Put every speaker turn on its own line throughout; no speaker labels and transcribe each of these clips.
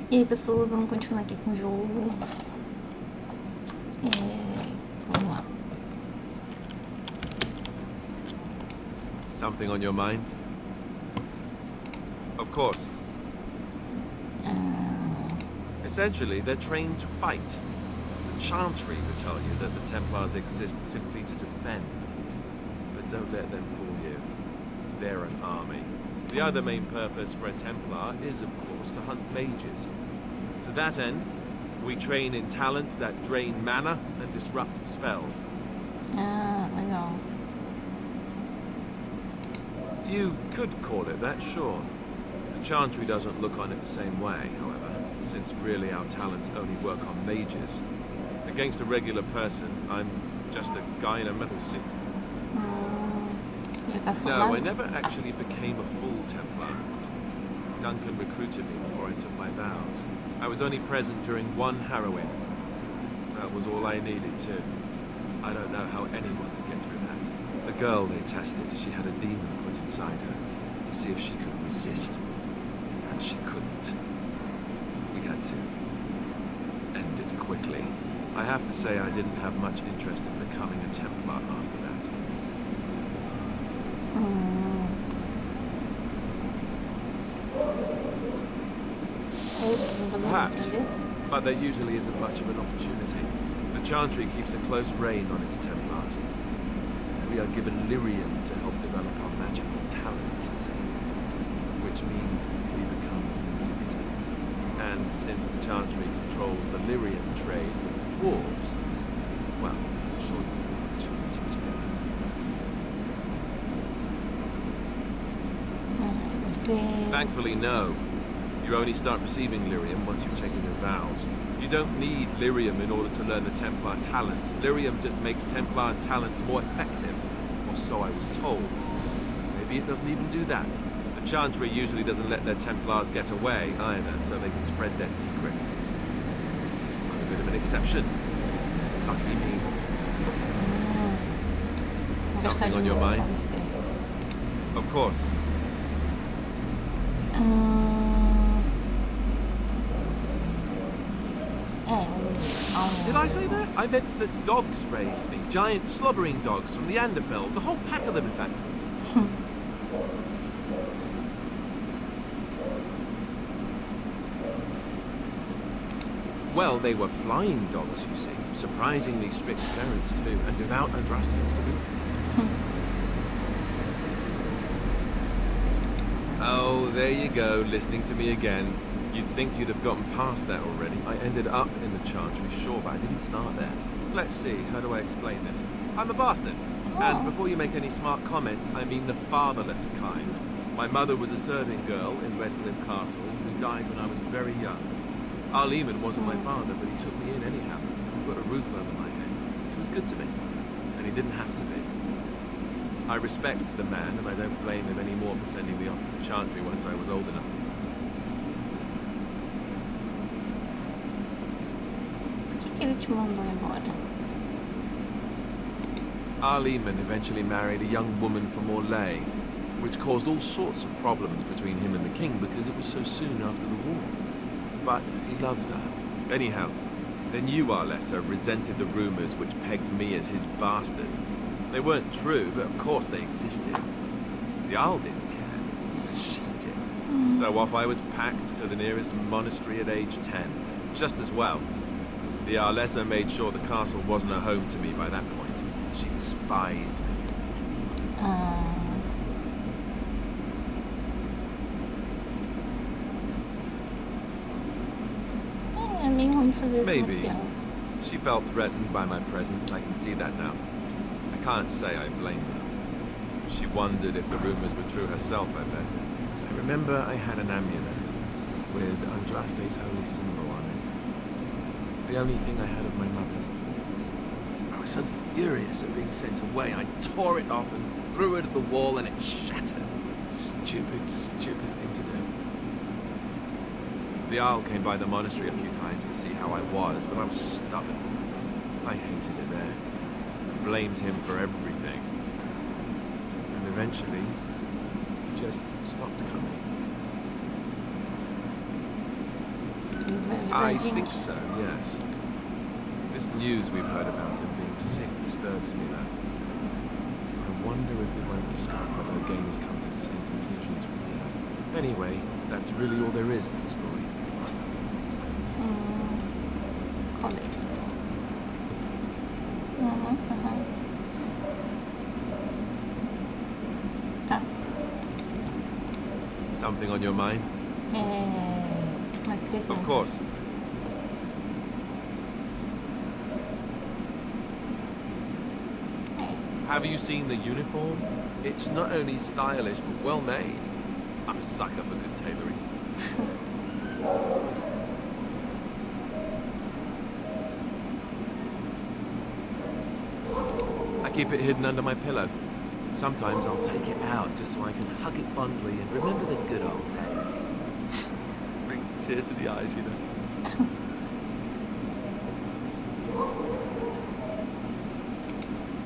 E aí, pessoas, vamos continuar aqui com o jogo. Vamos lá.
Something on your mind? Of course. Essentially, they're trained to fight. The Chantry will tell you that the Templars exist simply to defend. But don't let them fool you. They're an army. The other main purpose for a Templar is, of course, to hunt mages. To that end, we train in talents that drain mana and disrupt spells.
Legal.
You could call it that, sure. The Chantry doesn't look on it the same way, however, since really our talents only work on mages. Against a regular person, I'm just a guy in a metal suit. No, I never actually became a full Templar. Duncan recruited me before I took my vows. I was only present during one harrowing. That was all I needed too. I don't know how anyone could get through that. The girl they tested, she had a demon put inside her to see if she could resist. And she couldn't. We had to end it quickly. I have to say I didn't have much interest in becoming a Templar after that. Perhaps, but there usually isn't much of an opportunity. The Chantry keeps a close rein on its Templars. We are given lyrium to help develop our magical talents, you see. Which means we become inhibitor. And since the Chantry controls the lyrium trade with the dwarves, well, I'm sure you have an opportunity together. Thankfully, no. You only start receiving lyrium once you've taken your vows. You don't need lyrium in order to learn the Templar talents. Lyrium just makes Templar's talents more effective, or so I was told. Maybe it doesn't even do that. The Chantry usually doesn't let their Templars get away either, so they can spread their secrets. I'm a bit of an exception. Lucky me. Something on your mind? Of course. Did I say that? I meant that dogs raised me. Giant slobbering dogs from the Anderfells. A whole pack of them, in fact. Well, they were flying dogs, you see. Surprisingly strict parents, too. And without Andrastians to boot. Oh, there you go, listening to me again. You'd think you'd have gotten past that already. I ended up in the Chantry, sure, but I didn't start there. Let's see, how do I explain this? I'm a bastard. And before you make any smart comments, I mean the fatherless kind. My mother was a serving girl in Redcliffe Castle who died when I was very young. Our Lehman wasn't my father, but he took me in anyhow. He put a roof over my head. He was good to me. And he didn't have to be. I respect the man, and I don't blame him any more for sending me off to the Chantry once I was old enough.
Que ele te mandou embora?
Our Lehman eventually married a young woman from Orlais, which caused all sorts of problems between him and the king because it was so soon after the war. But he loved her. Anyhow, then you, Arlessa, resented the rumors which pegged me as his bastard. They weren't true, but of course they existed. The Arl didn't care, but she did. So off I was packed to the nearest monastery at age 10, just as well. The Arlessa made sure the castle wasn't a home to me by that point. She despised me.
É meio ruim fazer isso com
Maybe.
criança.
She felt threatened by my presence, I can see that now. I can't say I blame her. She wondered if the rumors were true herself, I bet. I remember I had an amulet with Andraste's holy symbol on it. The only thing I had of my mother's. I was so furious at being sent away, I tore it off and threw it at the wall and it shattered. Stupid, stupid thing to do. The Arl came by the monastery a few times to see how I was, but I was stubborn. I hated it there. Blamed him for everything. And eventually, he just stopped coming. I
ajudar a
think
gente.
so, yes. This news we've heard about him being sick disturbs me, though. I wonder if we won't discover whether again has come to the same conclusions we have. Anyway, that's really all there is to the story.
Começa. Tá.
Something on your mind?
Mais perguntas.
Of course. Have you seen the uniform? It's not only stylish, but well made. I'm a sucker for good tailoring. I keep it hidden under my pillow. Sometimes I'll take it out just so I can hug it fondly and remember the good old days. Brings a tear to the eyes, you know.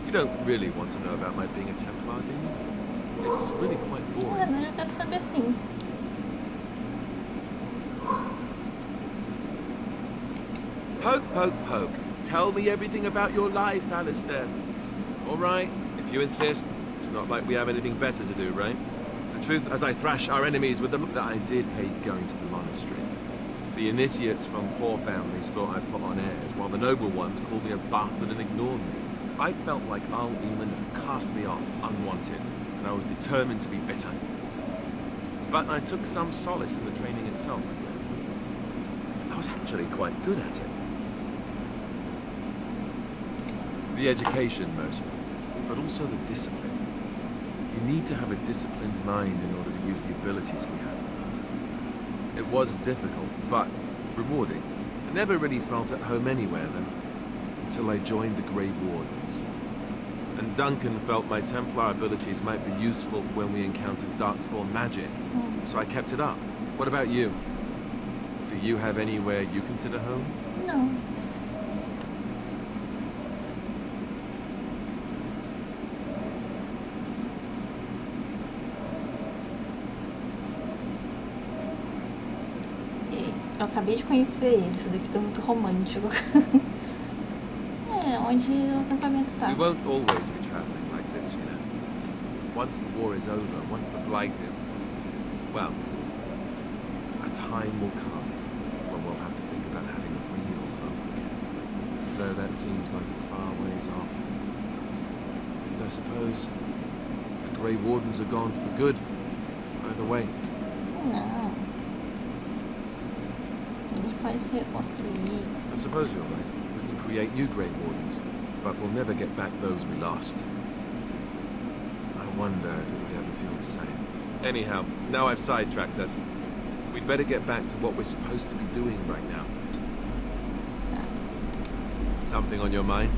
You don't really want to know about my being a Templar, do you? It's really quite boring.
Eu quero saber sim.
Poke, poke, poke. Tell me everything about your life, Alistair. All right, if you insist. It's not like we have anything better to do, right? The truth, as I thrash our enemies with them, that I did hate going to the monastery. The initiates from poor families thought I'd put on airs, while the noble ones called me a bastard and ignored me. I felt like Al Eamon had cast me off unwanted, and I was determined to be bitter. But I took some solace in the training itself, I guess. I was actually quite good at it. The education, mostly, but also the discipline. You need to have a disciplined mind in order to use the abilities we have. It was difficult, but rewarding. I never really felt at home anywhere, though, until I joined the Grey Wardens. And Duncan felt my Templar abilities might be useful when we encountered Darkspawn magic, so I kept it up. What about you? Do you have anywhere you consider home?
No. Eu acabei de conhecer ele, isso daqui tá muito romântico. Onde o acampamento tá.
We won't always be traveling like this, you know. Once the war is over, once the blight is... well, a time will come when we'll have to think about having a real home again. Though that seems like a far ways off. And I suppose the Grey Wardens are gone for good, either way.
Não. Eles podem se reconstruir.
I suppose you're right. We can create new Grey Wardens, but we'll never get back those we lost. I wonder if it would ever feel the same. Anyhow, now I've sidetracked us. We'd better get back to what we're supposed to be doing right now. Something on your mind?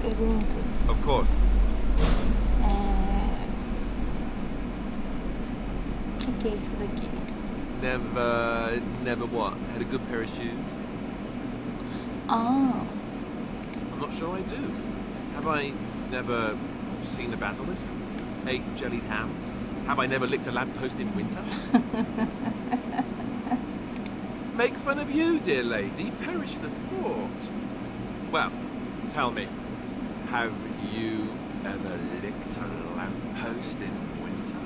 Perguntas.
Of course.
O que é isso daqui?
Never what? Had a good pair of shoes?
Ah,
I'm not sure I do. Have I never seen a basilisk? Ate jellied ham? Have I never licked a lamppost in winter? Make fun of you, dear lady. Perish the thought. Well, tell me, have you ever licked a lamppost in winter?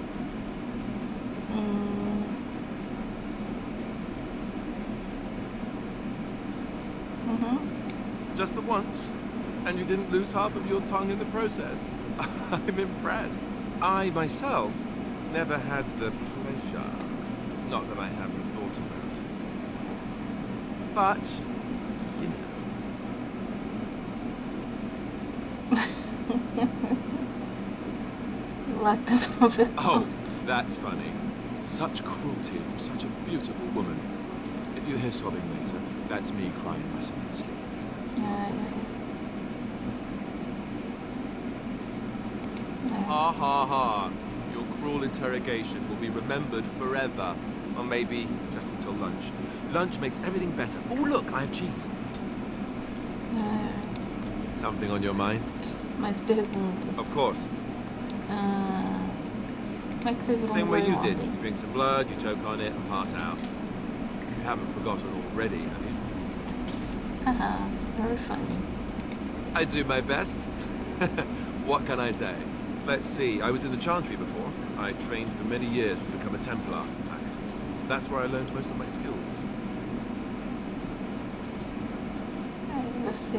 Just the once? And you didn't lose half of your tongue in the process? I'm impressed. I, myself, never had the pleasure. Not that I haven't thought about it. But, you know.
Lá que tá o problema.
Oh, that's funny. Such cruelty from such a beautiful woman. If you hear sobbing later, that's me crying myself to sleep.
Ai,
Ha ha ha. Your cruel interrogation will be remembered forever. Or maybe just until lunch. Lunch makes everything better. Oh, look, I have cheese. Something on your mind?
Mais perguntas.
Of course.
Como é que você virou
Same way you did.
ontem?
You drink some blood, you choke on it, and pass out. you haven't forgotten already, have you?
Haha, very funny.
I do my best. What can I say? Let's see, I was in the Chantry before. I trained for many years to become a Templar, in fact. That's where I learned most of my skills.
Você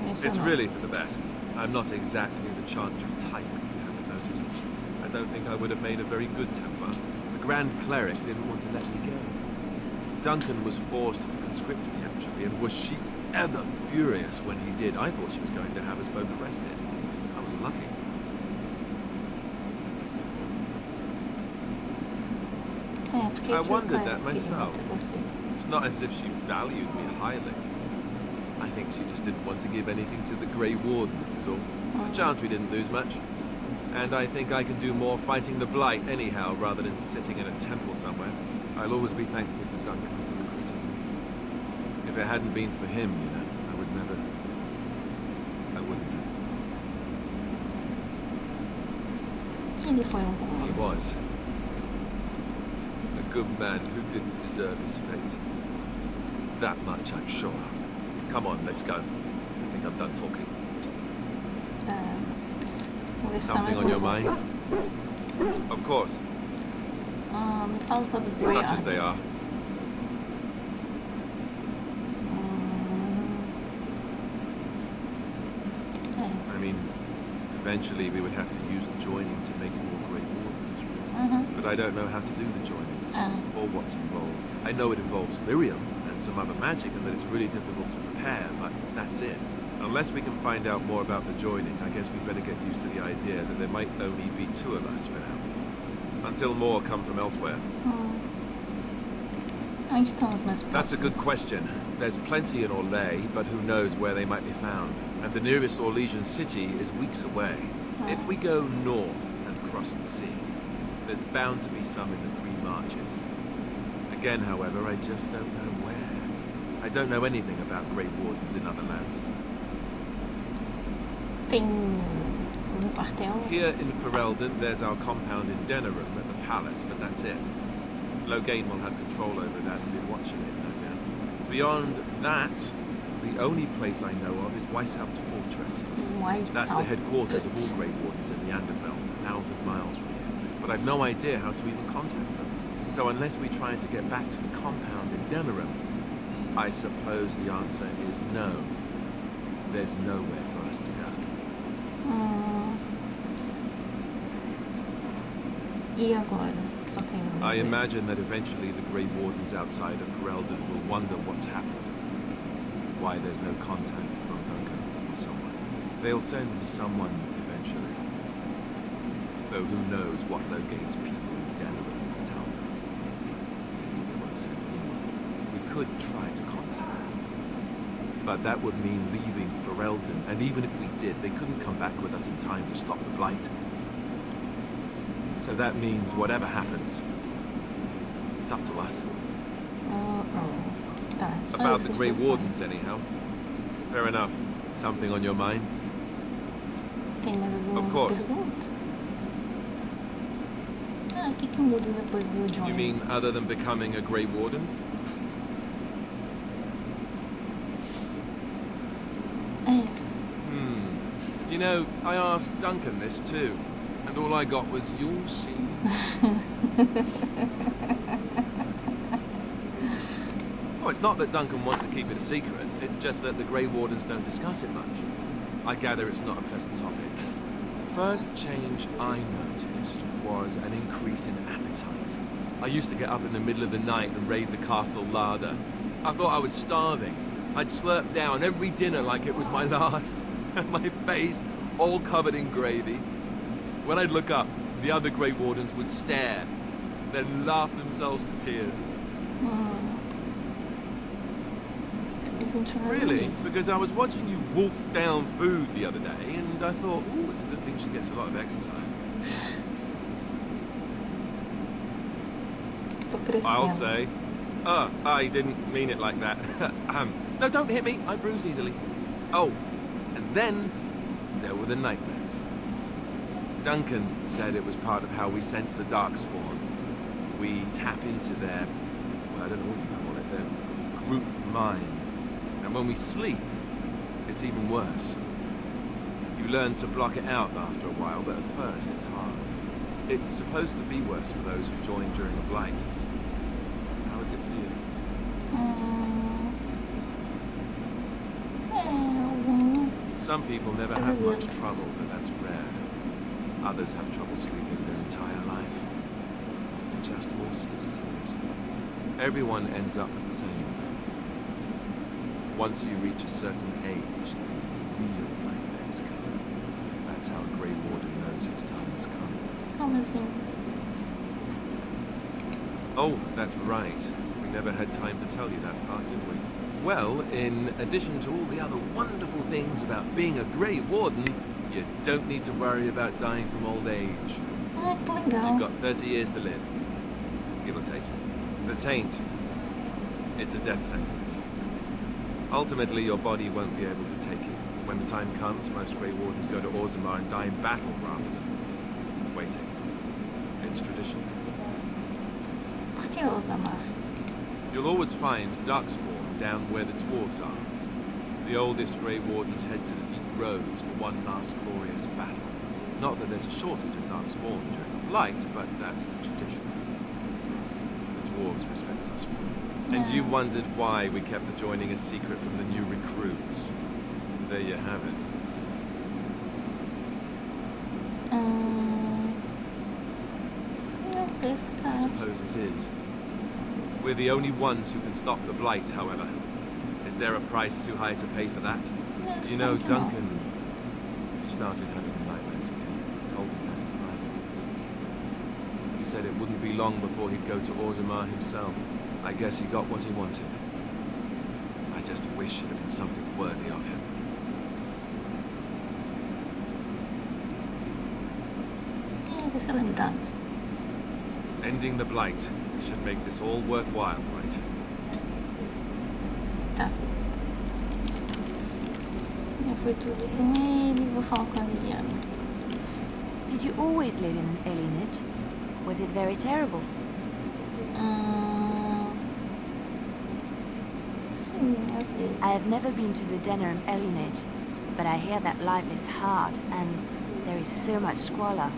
mencionou.
It's really for the best. I'm not exactly the Chantry type, if you haven't noticed. I don't think I would have made a very good Templar. The Grand Cleric didn't want to let me go. Duncan was forced to conscript me, actually, and was she ever furious when he did. I thought she was going to have us both arrested. I was lucky. I wondered that myself. It's not as if she valued me highly. I think she just didn't want to give anything to the Grey Wardens, is all. The Chantry didn't lose much. And I think I can do more fighting the Blight anyhow, rather than sitting in a temple somewhere. I'll always be thankful to Duncan for recruiting me. If it hadn't been for him, you know, I wouldn't have.
Ele foi bom.
He was. A good man who didn't deserve his fate. That much I'm sure of. Come on, let's go. I think I'm done talking.
Vou ver se tá
Something
mais
on your
bom.
mind? Of course.
Me fala sobre os Grey
Such as they are.
Wardens.
I mean, eventually we would have to use the joining to make more Grey Wardens. But I don't know how to do the joining, or what's involved. I know it involves lyrium and some other magic, and that it's really difficult to prepare, but that's it. Unless we can find out more about the joining, I guess we'd better get used to the idea that there might only be 2 of us for now. Until more come from elsewhere.
Onde estão os meus próximos?
That's a good question. There's plenty in Orlais, but who knows where they might be found. And the nearest Orlesian city is weeks away. If we go north and cross the sea, there's bound to be some in the Free Marches. Again, however, I just don't know where. I don't know anything about Grey Wardens in other lands.
Tem quartel?
Here in Ferelden, there's our compound in Denerim at the palace, but that's it. Loghain will have control over that and be watching it, no doubt. Beyond that, the only place I know of is Weishaupt Fortress. That's the headquarters of all Grey Wardens in the Anderfelds, 1,000 miles from here. But I've no idea how to even contact them. So unless we try to get back to the compound in Denerim, I suppose the answer is no. There's nowhere for us to go.
E agora? Só tem
I
dois.
imagine that eventually the Grey Wardens outside of Ferelden will wonder what's happened. Why there's no contact from Duncan or someone. They'll send someone eventually. Though who knows what Loghain's people in Denerim will tell them. Maybe they won't send anyone. We could try to contact them. But that would mean leaving Ferelden, and even if we did, they couldn't come back with us in time to stop the Blight. So that means whatever happens, it's up to us.
Tá, só
About
essas
the Grey
questões.
Wardens, anyhow. Fair enough. Something on your mind?
Tem mais alguma
Of course.
pergunta? O que muda depois do John?
You mean other than becoming a Grey Warden? You know, I asked Duncan this too, and all I got was, "You'll see." Well, it's not that Duncan wants to keep it a secret, it's just that the Grey Wardens don't discuss it much. I gather it's not a pleasant topic. The first change I noticed was an increase in appetite. I used to get up in the middle of the night and raid the castle larder. I thought I was starving. I'd slurp down every dinner like it was my last. My face all covered in gravy. When I'd look up, the other Grey Wardens would stare, then laugh themselves to tears. Really? Because I was watching you wolf down food the other day, and I thought, ooh, it's a good thing she gets a lot of exercise.
Tô crescendo.
I'll say. I didn't mean it like that. No, don't hit me. I bruise easily. Oh, and then there were the nightmares. Duncan said it was part of how we sense the Darkspawn. We tap into their, well, I don't know what you call it, mind. And when we sleep, it's even worse. You learn to block it out after a while, but at first it's hard. It's supposed to be worse for those who join during a blight. How is it for you?
Alguns
Some people never have much trouble, but that's rare. Others have trouble sleeping their entire life. They're just more sensitive. Everyone ends up the same. Once you reach a certain age, the real nightmares come. That's how a Grey Warden knows his time has come.
Como assim?
Oh, that's right. We never had time to tell you that part, did we? Well, in addition to all the other wonderful things about being a Grey Warden, you don't need to worry about dying from old age.
Ah, que legal.
You've got 30 years to live, give or take. The taint, it's a death sentence. Ultimately, your body won't be able to take it. When the time comes, most Grey Wardens go to Orzammar and die in battle rather than waiting. It's tradition.
Por que Orzammar?
You'll always find Darkspawn down where the dwarves are. The oldest Grey Wardens head to the deep roads for one last glorious battle. Not that there's a shortage of Darkspawn during the Blight, but that's the tradition. The dwarves respect us for it. And you wondered why we kept the joining a secret from the new recruits. There you have it.
This
I
card.
suppose it is. We're the only ones who can stop the Blight, however. Is there a price too high to pay for that?
Yes,
You know,
I don't know.
Duncan, he started having nightmares again. He told me that in private. He said it wouldn't be long before he'd go to Orzammar himself. I guess he got what he wanted. I just wish it had been something worthy of him.
Vai ser lembrado.
Ending the Blight should make this all worthwhile, right?
Tá. Já foi tudo com ele, vou falar com a Liliana.
Did you always live in Alienage? Was it very terrible?
Sim, às vezes.
I have never been to the Denerim Alienage, but I hear that life is hard and there is so much squalor.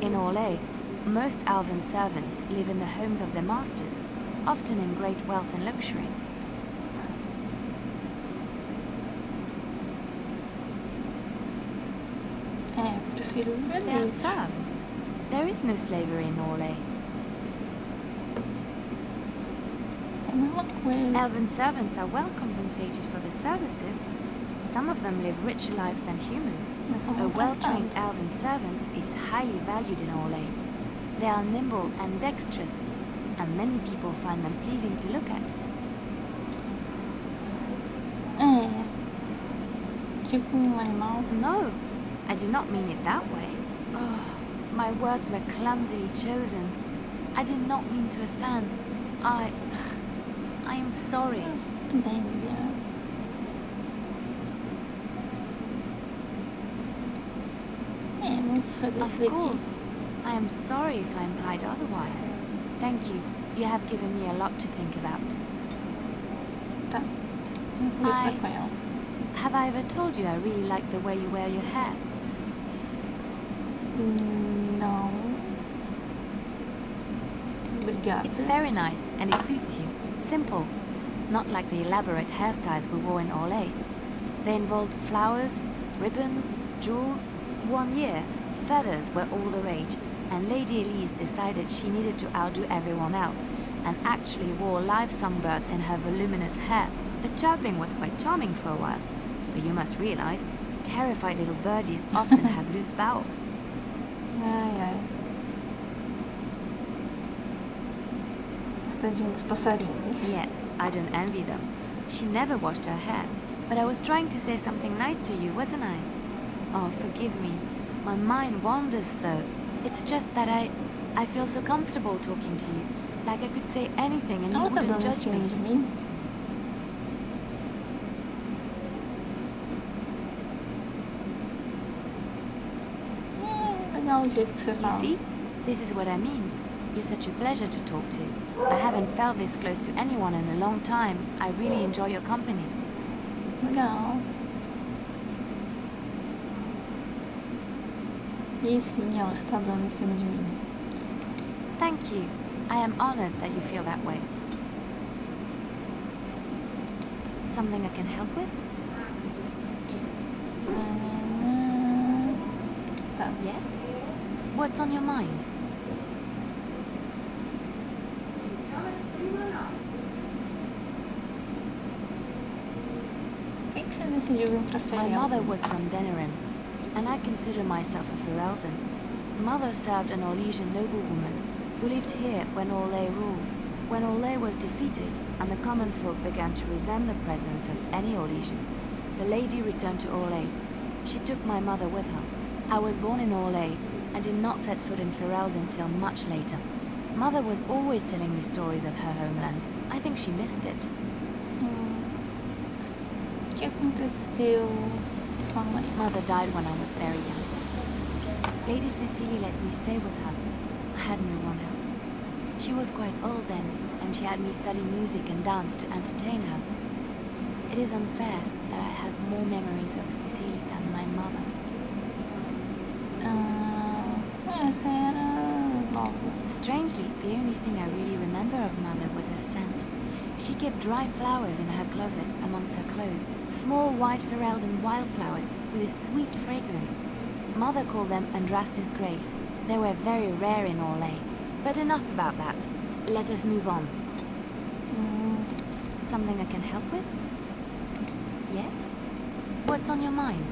In Orlais, most elven servants live in the homes of their masters, often in great wealth and luxury.
Prefiro viver
They are
livre.
serfs. There is no slavery in Orlais.
É a mesma coisa.
Elven servants are well compensated for their services. Some of them live richer lives than humans.
Mas são
A well-trained
contrastantes.
elven servant is highly valued in Orlais. They are nimble and dexterous, and many people find them pleasing to look at.
Tipo animal.
No, I did not mean it that way. Oh, my words were clumsily chosen. I did not mean to offend. I am sorry.
Mas tudo bem, Liliana. Vamos fazer
Of
isso daqui.
course, I am sorry if I implied otherwise. Thank you. You have given me a lot to think about.
Tá. Vou conversar
I-
com ela.
Have I ever told you I really like the way you wear your hair?
Não. Obrigada.
It's very nice and it suits you. Simple. Not like the elaborate hairstyles we wore in Orlais. They involved flowers, ribbons, jewels. One year, feathers were all the rage, and Lady Elise decided she needed to outdo everyone else, and actually wore live songbirds in her voluminous hair. The chirping was quite charming for a while, but you must realize, terrified little birdies often have loose bowels.
Ai. Tadinho dos passarinhos.
Yes, I don't envy them. She never washed her hair, but I was trying to say something nice to you, wasn't I? Oh, forgive me. My mind wanders so. It's just that I feel so comfortable talking to you. Like I could say anything and you
Ela tá
wouldn't
dando em
judge
cima
me.
de mim? Legal o jeito que você
You
fala.
see? This is what I mean. You're such a pleasure to talk to. I haven't felt this close to anyone in a long time. I really enjoy your company.
Legal. E sim, ela está dando em cima de mim.
Thank you. I am honored that you feel that way. Something I can help with?
Tá.
Yes? What's on your mind?
Por que você decidiu vir pra
My mother
Ferelden?
was from Denerim, and I consider myself a Ferelden. Mother served an Orlesian noblewoman who lived here when Orlais ruled. When Orlais was defeated and the common folk began to resent the presence of any Orlesian, the lady returned to Orlais. She took my mother with her. I was born in Orlais and did not set foot in Ferelden till much later. Mother was always telling me stories of her homeland. I think she missed it.
O que aconteceu com sua mãe?
Mother died when I was very young. Lady Cecilie let me stay with her. I had no one else. She was quite old then, and she had me study music and dance to entertain her. It is unfair that I have more memories of Cecilie than my mother.
Essa era nova.
Strangely, the only thing I really remember of Mother was her scent. She kept dried flowers in her closet amongst her clothes. Small white Ferelden wildflowers with a sweet fragrance. Mother called them Andrastis grace. They were very rare in Orlais. But enough about that. Let us move on. Something I can help with? Yes? What's on your mind?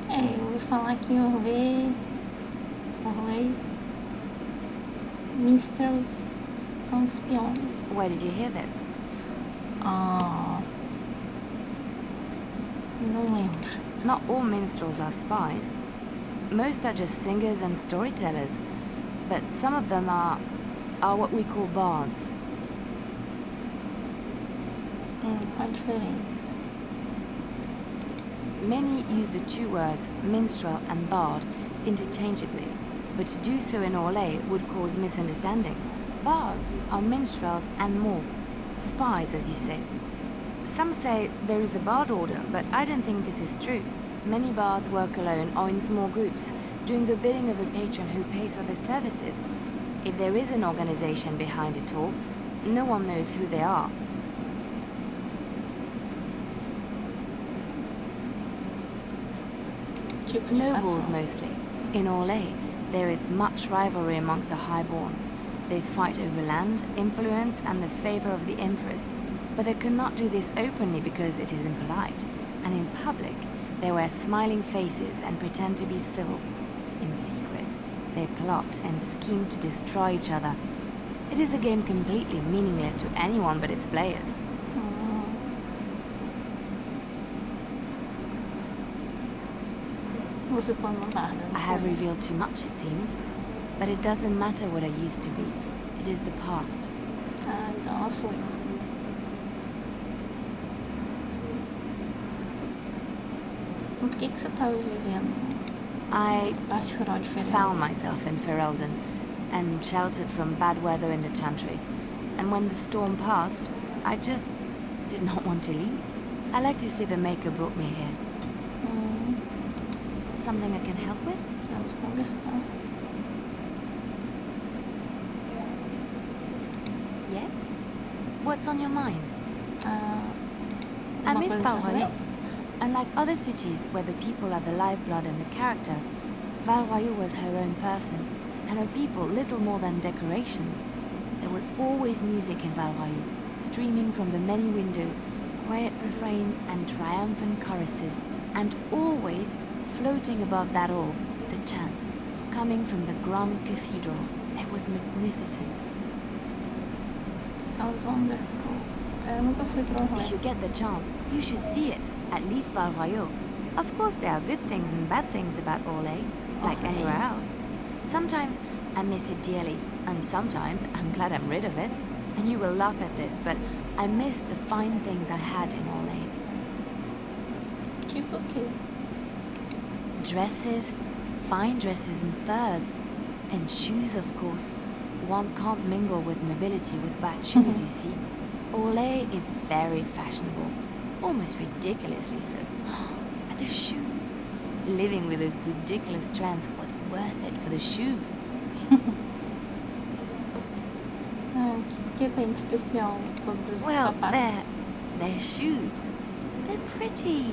Eu ouvi falar que em Orlais, minstrels são espiões.
Where did you hear this?
Não lembro.
Not all minstrels are spies. Most are just singers and storytellers. But some of them are what we call bards.
Qual a diferença?
Many use the two words minstrel and bard interchangeably, but to do so in Orlais would cause misunderstanding. Bards are minstrels and more. Spies, as you say. Some say there is a bard order, but I don't think this is true. Many bards work alone or in small groups, doing the bidding of a patron who pays for their services. If there is an organization behind it all, no one knows who they are. Nobles mostly. In Orlais, there is much rivalry amongst the highborn. They fight over land, influence, and the favor of the empress. But they cannot do this openly because it is impolite. And in public, they wear smiling faces and pretend to be civil. In secret, they plot and scheme to destroy each other. It is a game completely meaningless to anyone but its players.
Você foi uma barda, não
I have
foi?
revealed too much, it seems. But it doesn't matter what I used to be. It is the past.
Então ela foi. Por que você estava vivendo
I
parte rural diferente?
found myself in Ferelden and sheltered from bad weather in the Chantry. And when the storm passed, I just did not want to leave. I like to say the Maker brought me here. Something I can help with?
Vamos conversar.
Yes? What's on your mind? I
Uma
miss
coisa
Valroyot.
diferente?
Unlike other cities where the people are the lifeblood and the character, Valroyot was her own person, and her people little more than decorations. There was always music in Valroyot, streaming from the many windows, quiet refrains and triumphant choruses, and always, floating above that all, the chant, coming from the grand cathedral. It was magnificent.
Sounds wonderful. Eu nunca fui pra
If
Orlais.
you get the chance, you should see it, at least Valroyot. Of course there are good things and bad things about Orlais, like
Orlais.
anywhere else. Sometimes I miss it dearly, and sometimes I'm glad I'm rid of it. And you will laugh at this, but I miss the fine things I had in Orlais.
Tipo o quê?
Dresses, fine dresses and furs. And shoes, of course. One can't mingle with nobility with bad shoes, you see. Olay is very fashionable. Almost ridiculously so. But the shoes. Living with those ridiculous trends was worth it for the shoes.
O que tem de especial sobre os
Well,
sapatos?
they're shoes. They're pretty.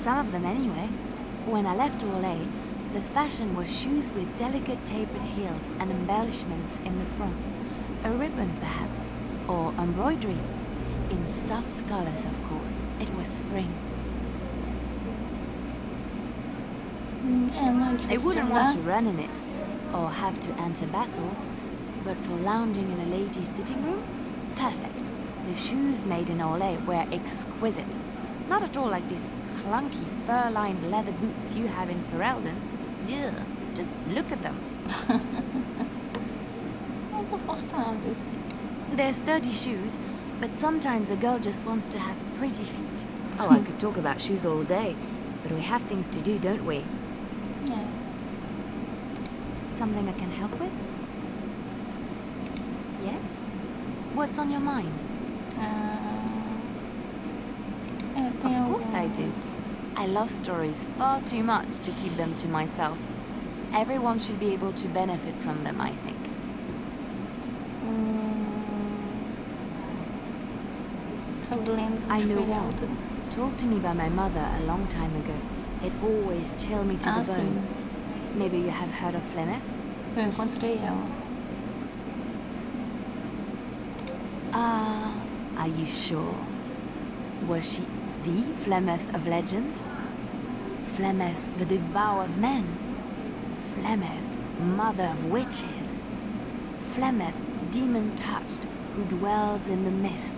Some of them anyway. When I left Olay, the fashion was shoes with delicate tapered heels and embellishments in the front. A ribbon, perhaps, or embroidery. In soft colors, of course. It was spring.
Não é
They
difícil de
wouldn't
andar.
want to run in it, or have to enter battle, but for lounging in a lady's sitting room, perfect. The shoes made in Olay were exquisite. Not at all like these clunky fur-lined leather boots you have in Ferelden. Ugh, just look at them.
Não confortáveis.
They're sturdy shoes, but sometimes a girl just wants to have pretty feet. Oh, I could talk about shoes all day, but we have things to do, don't we?
É.
Something I can help with? Yes? What's on your mind?
Tem
Of course I do. I love stories far too much to keep them to myself. Everyone should be able to benefit from them, I think.
Sobre lendas
I
de
know
Ferelden.
one. Talked to me by my mother a long time ago. It always chilled me to the
Sim.
bone. Maybe you have heard of Flemeth?
Eu encontrei ela.
Are you sure? Was she the Flemeth of legend? Flemeth, the devourer of men? Flemeth, mother of witches? Flemeth, demon-touched, who dwells in the mists?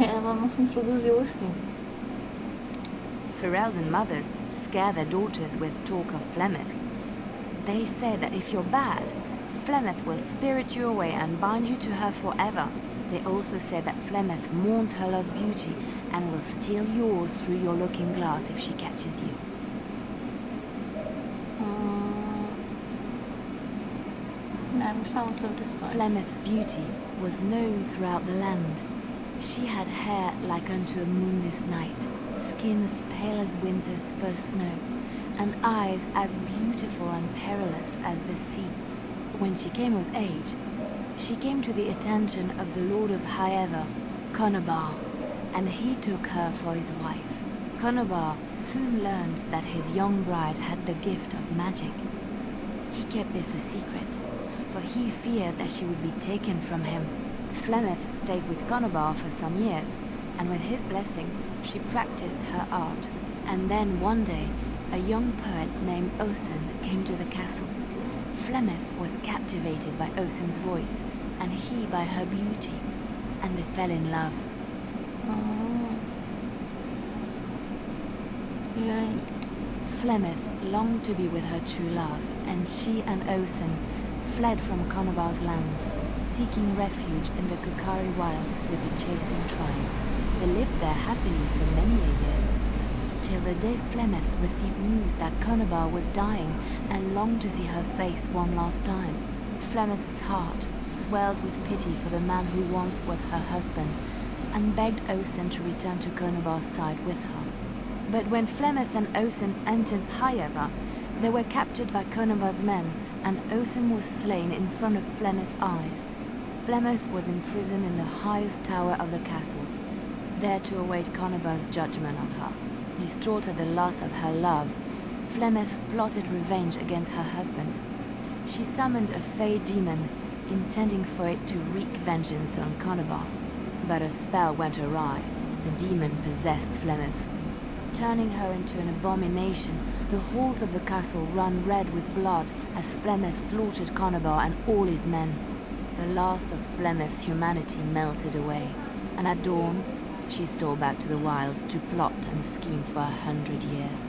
Ela não se introduziu assim.
Ferelden mothers scare their daughters with talk of Flemeth. They say that if you're bad, Flemeth will spirit you away and bind you to her forever. They also say that Flemeth mourns her lost beauty and will steal yours through your looking glass if she catches you.
Me fala sobre a história.
Flemeth's beauty was known throughout the land. She had hair like unto a moonless night, skin as pale as winter's first snow, and eyes as beautiful and perilous as the sea. When she came of age, she came to the attention of the Lord of Hyever, Conobar, and he took her for his wife. Conobar soon learned that his young bride had the gift of magic. He kept this a secret, for he feared that she would be taken from him. Flemeth stayed with Conobar for some years, and with his blessing, she practiced her art. And then one day, a young poet named Osen came to the castle. Flemeth was captivated by Osen's voice, and he by her beauty, and they fell in love.
E aí?
Flemeth longed to be with her true love, and she and Osen fled from Conobar's lands, seeking refuge in the Kokari wilds with the chasing tribes. They lived there happily for many a year, till the day Flemeth received news that Conobar was dying and longed to see her face one last time. Flemeth's heart swelled with pity for the man who once was her husband, and begged Osen to return to Conobar's side with her. But when Flemeth and Osen entered Hyever, they were captured by Conobar's men, and Osen was slain in front of Flemeth's eyes. Flemeth was imprisoned in the highest tower of the castle, there to await Conobar's judgment on her. Distraught at the loss of her love, Flemeth plotted revenge against her husband. She summoned a fey demon, intending for it to wreak vengeance on Conobar. But a spell went awry. The demon possessed Flemeth. Turning her into an abomination, the halls of the castle ran red with blood as Flemeth slaughtered Conobar and all his men. The last of Flemeth's humanity melted away, and at dawn, she stole back to the wilds to plot and scheme for 100 years.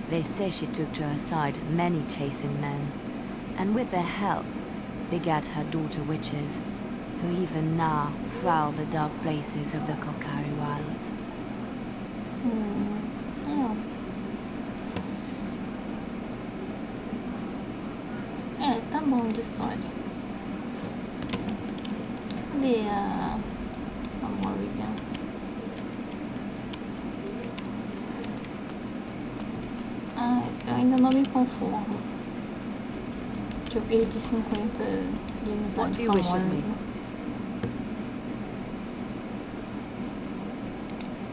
They say she took to her side many chasing men, and with their help, begat her daughter witches, who even now prowl the dark places of the Kokari wilds.
bom de história. Cadê a Morrigan? Ah, eu ainda não me conformo que eu perdi 50 de amizade com a Morrigan.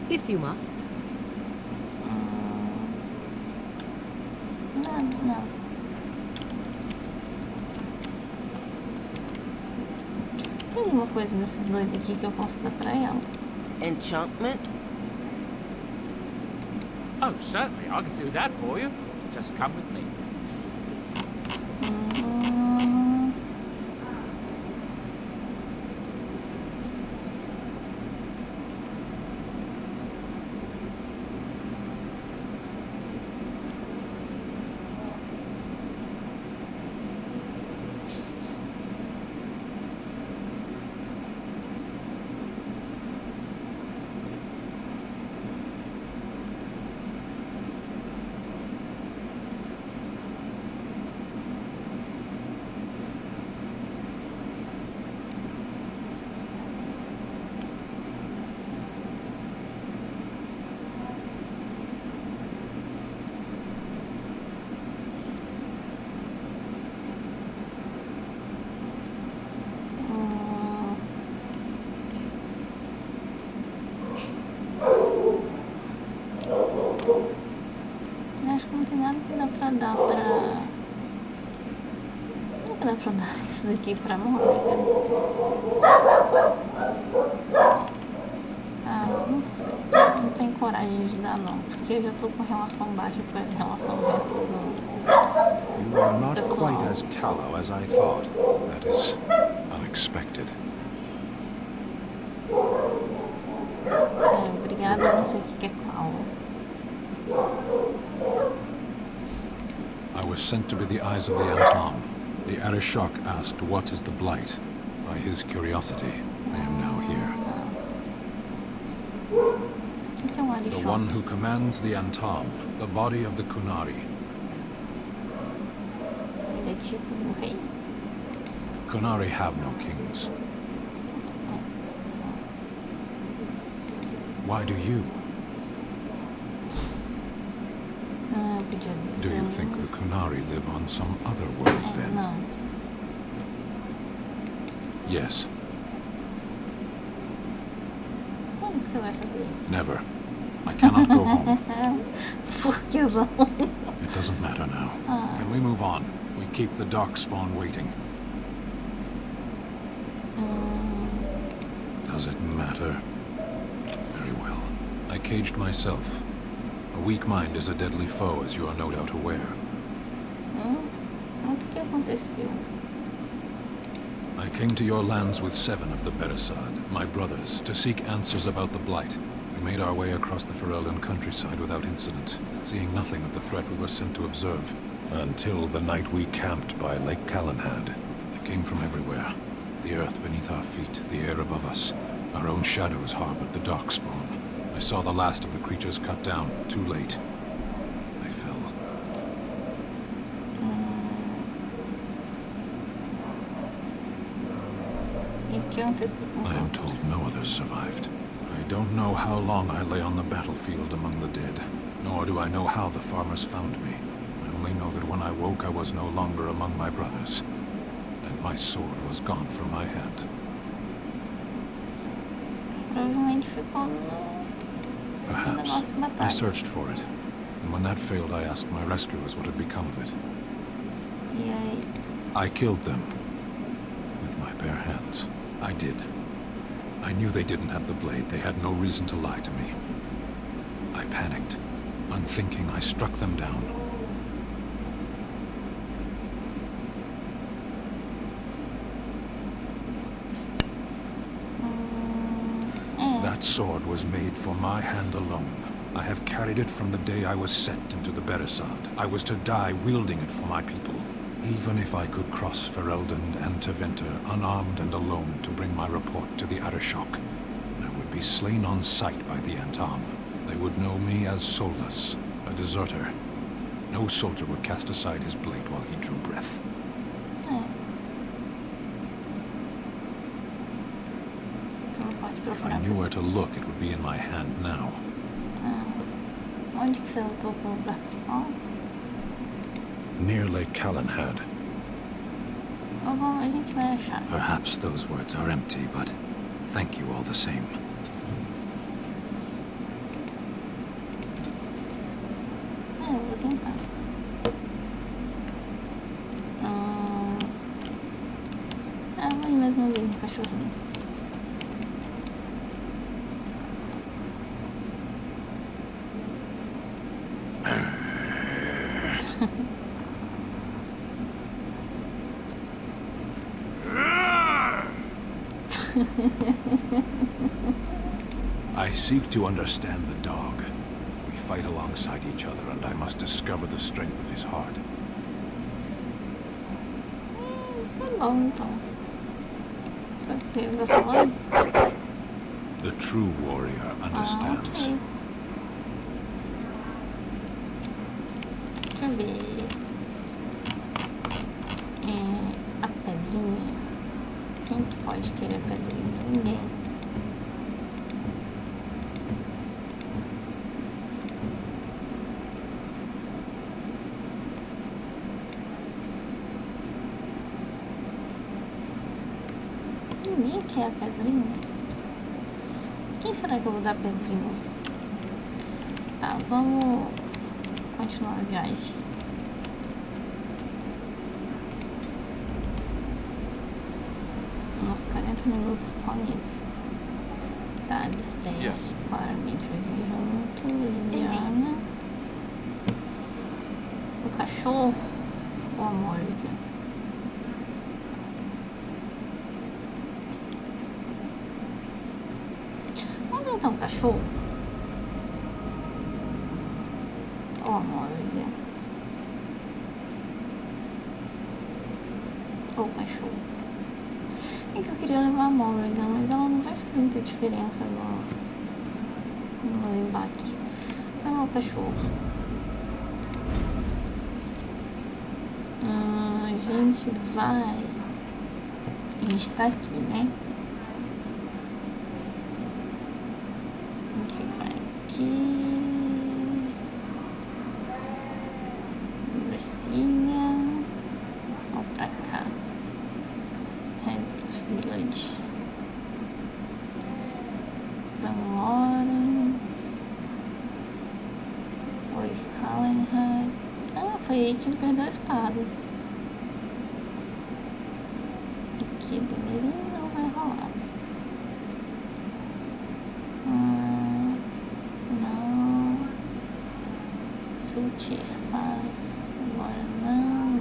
If you must.
Não. Tem alguma coisa nesses dois aqui que eu posso dar pra ela?
Enchantment?
Oh, certainly, I can do that for you. Just come with me.
Acho que não tem nada que dá pra dar pra... Será que dá pra dar isso daqui pra Morrigan? Ah, não sei. Não tenho coragem de dar não, porque eu já tô com relação baixa com relação ao resto do
You are not
pessoal.
quite as callow as I thought. That is unexpected.
Obrigada, eu não sei o que é calmo.
I was sent to be the eyes of the Antam. The Arishok asked, "What is the Blight?" By his curiosity, I am now here.
O que é um
The
Arishok?
one who commands the Antam, the body of the Kunari.
Ele é tipo um rei?
Kunari have no kings. Why do you?
Podia
Do you think the Kunari live on some other world then?
Não.
Yes.
Como que você vai fazer isso?
Never. I cannot go home.
Por que não?
It doesn't matter now. Can we move on? We keep the dark spawn waiting. Does it matter? Very well. I caged myself. A weak mind is a deadly foe, as you are no doubt aware.
O que aconteceu?
I came to your lands with 7 of the Beresad, my brothers, to seek answers about the Blight. We made our way across the Ferelden countryside without incident, seeing nothing of the threat we were sent to observe. Until the night we camped by Lake Calenhad. They came from everywhere. The earth beneath our feet, the air above us. Our own shadows harbored the darkspawn. I saw the last of the creatures cut down, too late. I fell.
E o que aconteceu com os
I am told
outros?
no others survived. I don't know how long I lay on the battlefield among the dead, nor do I know how the farmers found me. I only know that when I woke I was no longer among my brothers, and my sword was gone from my hand.
Provavelmente ficou no
Perhaps.
negócio de
I
batalha.
searched for it, and when that failed I asked my rescuers what had become of it.
E aí?
I killed them. With my bare hands. I did. I knew they didn't have the blade. They had no reason to lie to me. I panicked. Unthinking, I struck them down. That sword was made for my hand alone. I have carried it from the day I was set into the Beresad. I was to die wielding it for my people. Even if I could cross Ferelden and Tevinter, unarmed and alone, to bring my report to the Arishok, I would be slain on sight by the Antam. They would know me as soulless, a deserter. No soldier would cast aside his blade while he drew breath.
Tu não pode
If
procurar
I knew
por
where to
isso.
look, it would be in my hand now.
Onde que você lutou com os Darkspawn?
Near Lake Callanhead.
A gente vai achar.
Perhaps those words are empty, but thank you all the same.
Eu vou tentar. Vou ir mais uma vez no cachorrinho.
I seek to understand the dog. We fight alongside each other, and I must discover the strength of his heart.
Tá bom, então. Sabe o que ele vai falar?
The true warrior understands.
Ok. Deixa eu ver. A pedrinha. Quem que pode querer a pedrinha? Ninguém. Ninguém quer a pedrinha? Quem será que eu vou dar a pedrinha? Tá, vamos continuar a viagem. Uns 40 minutos só nisso. Tá, Bastante.
Yes.
Claramente vai vir junto. Liliana. O cachorro ou a Morgan? Vamos tentar um cachorro? Ou a Morgan? Ou o cachorro? É que eu queria levar a Morgan, mas ela não vai fazer muita diferença nos embates. Não, o cachorro. A gente vai... A gente tá aqui, né? A gente vai aqui... Bracinha... Ou pra cá. Village. Van Lawrence. Lake Callanhead. Foi aí que ele perdeu a espada. Aqui, dinheirinho não vai rolar. Não. Sutir, paz. Agora não.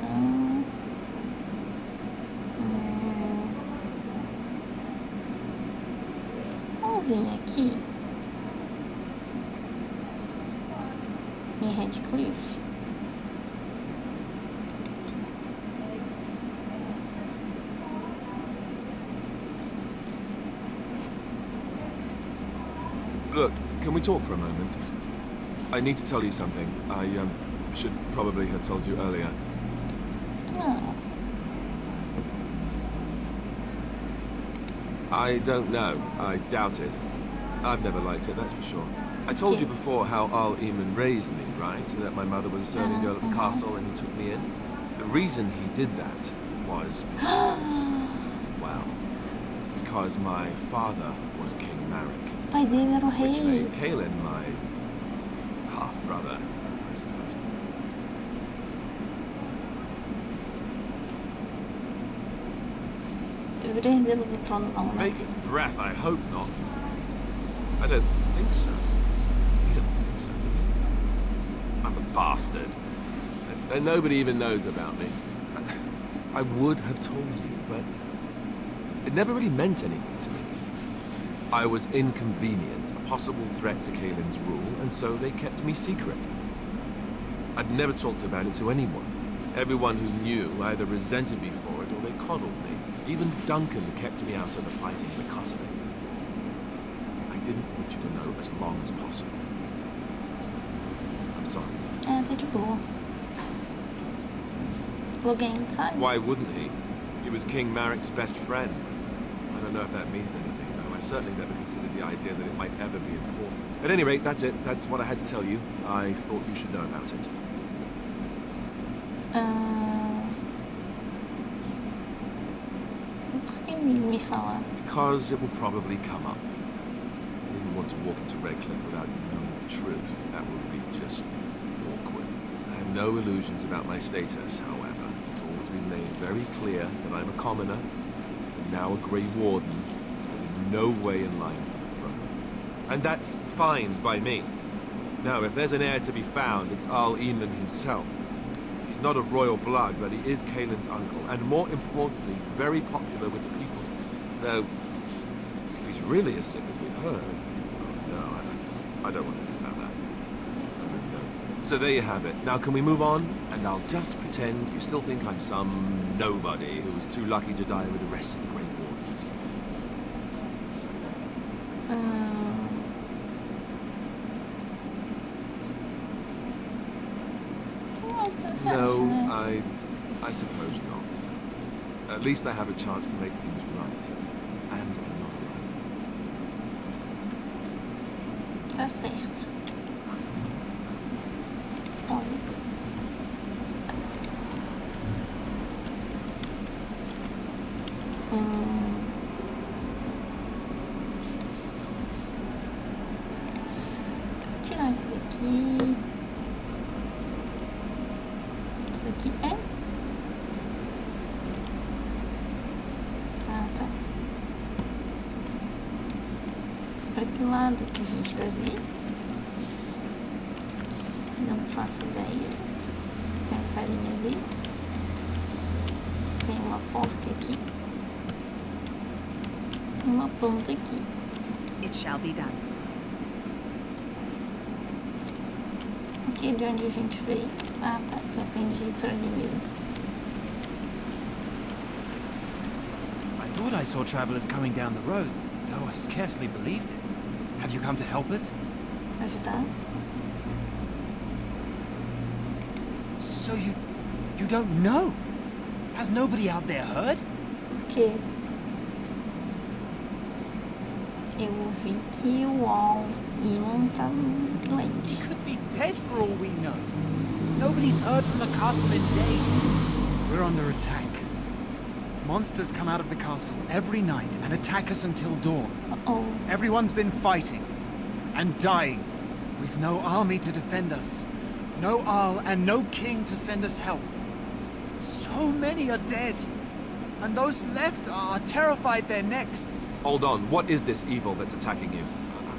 Vamos vir aqui em Redcliffe.
Look, can we talk for a moment? I need to tell you something. I should probably have told you earlier.
Não.
I don't know. I doubt it. I've never liked it, that's for sure. I told you before how Al Eamon raised me, right? That my mother was a serving girl at the castle and he took me in. The reason he did that was because my father was King Marek.
O pai dele era o
Which
rei.
made Kaelin my half-brother, I suppose.
Eu virei herdeiro do trono, não, né?
Baker's breath, I hope not. I don't think so. You don't think so, do you? I'm a bastard. And nobody even knows about me. I would have told you, but it never really meant anything to me. I was inconvenient, a possible threat to Kaelin's rule, and so they kept me secret. I'd never talked about it to anyone. Everyone who knew either resented me for it or they coddled me. Even Duncan kept me out of the fighting because of it. I didn't want you to know as long as possible. I'm sorry.
Tá de boa. Logain, sabe?
Why wouldn't he? He was King Marek's best friend. I don't know if that means anything, though. I certainly never considered the idea that it might ever be important. At any rate, that's it. That's what I had to tell you. I thought you should know about it.
Por que me falar?
Because it will probably come up. I didn't want to walk into Redcliffe without you knowing the truth. That would be just awkward. I have no illusions about my status, however. It's always been made very clear that I'm a commoner, and now a Grey Warden, and in no way in line for the throne. And that's fine by me. Now, if there's an heir to be found, it's Arl Eamon himself. He's not of royal blood, but he is Kaelin's uncle, and more importantly, very popular with the people. Though, if he's really as sick as we've heard, no, I don't want to think about that. I really don't. So there you have it. Now can we move on? And I'll just pretend you still think I'm some nobody who was too lucky to die with the rest of the Grey Wardens. No, I suppose not. At least I have a chance to make things right. And I'm not alone.
Tá certo. Onyx. Tirar isso daqui. Isso aqui é? Ah, tá. Pra que lado que a gente deve ir? Não faço ideia. Tem um carinha ali. Tem uma porta aqui. Uma ponta aqui.
It shall be done.
Aqui é de onde a gente veio. Ah, tá. Então tem de ir pra ali mesmo.
I thought I saw travelers coming down the road, though I scarcely believed it. Have you come to help us?
Ajudar?
So you don't know? Has nobody out there heard?
Por quê? Eu vi que o Al Eamon tá
He
doente.
could be dead for all we know. Nobody's heard from the castle in days. We're under attack. Monsters come out of the castle every night and attack us until dawn.
Uh-oh.
Everyone's been fighting and dying. We've no army to defend us. No Arl and no king to send us help. So many are dead. And those left are terrified they're next.
Hold on, what is this evil that's attacking you?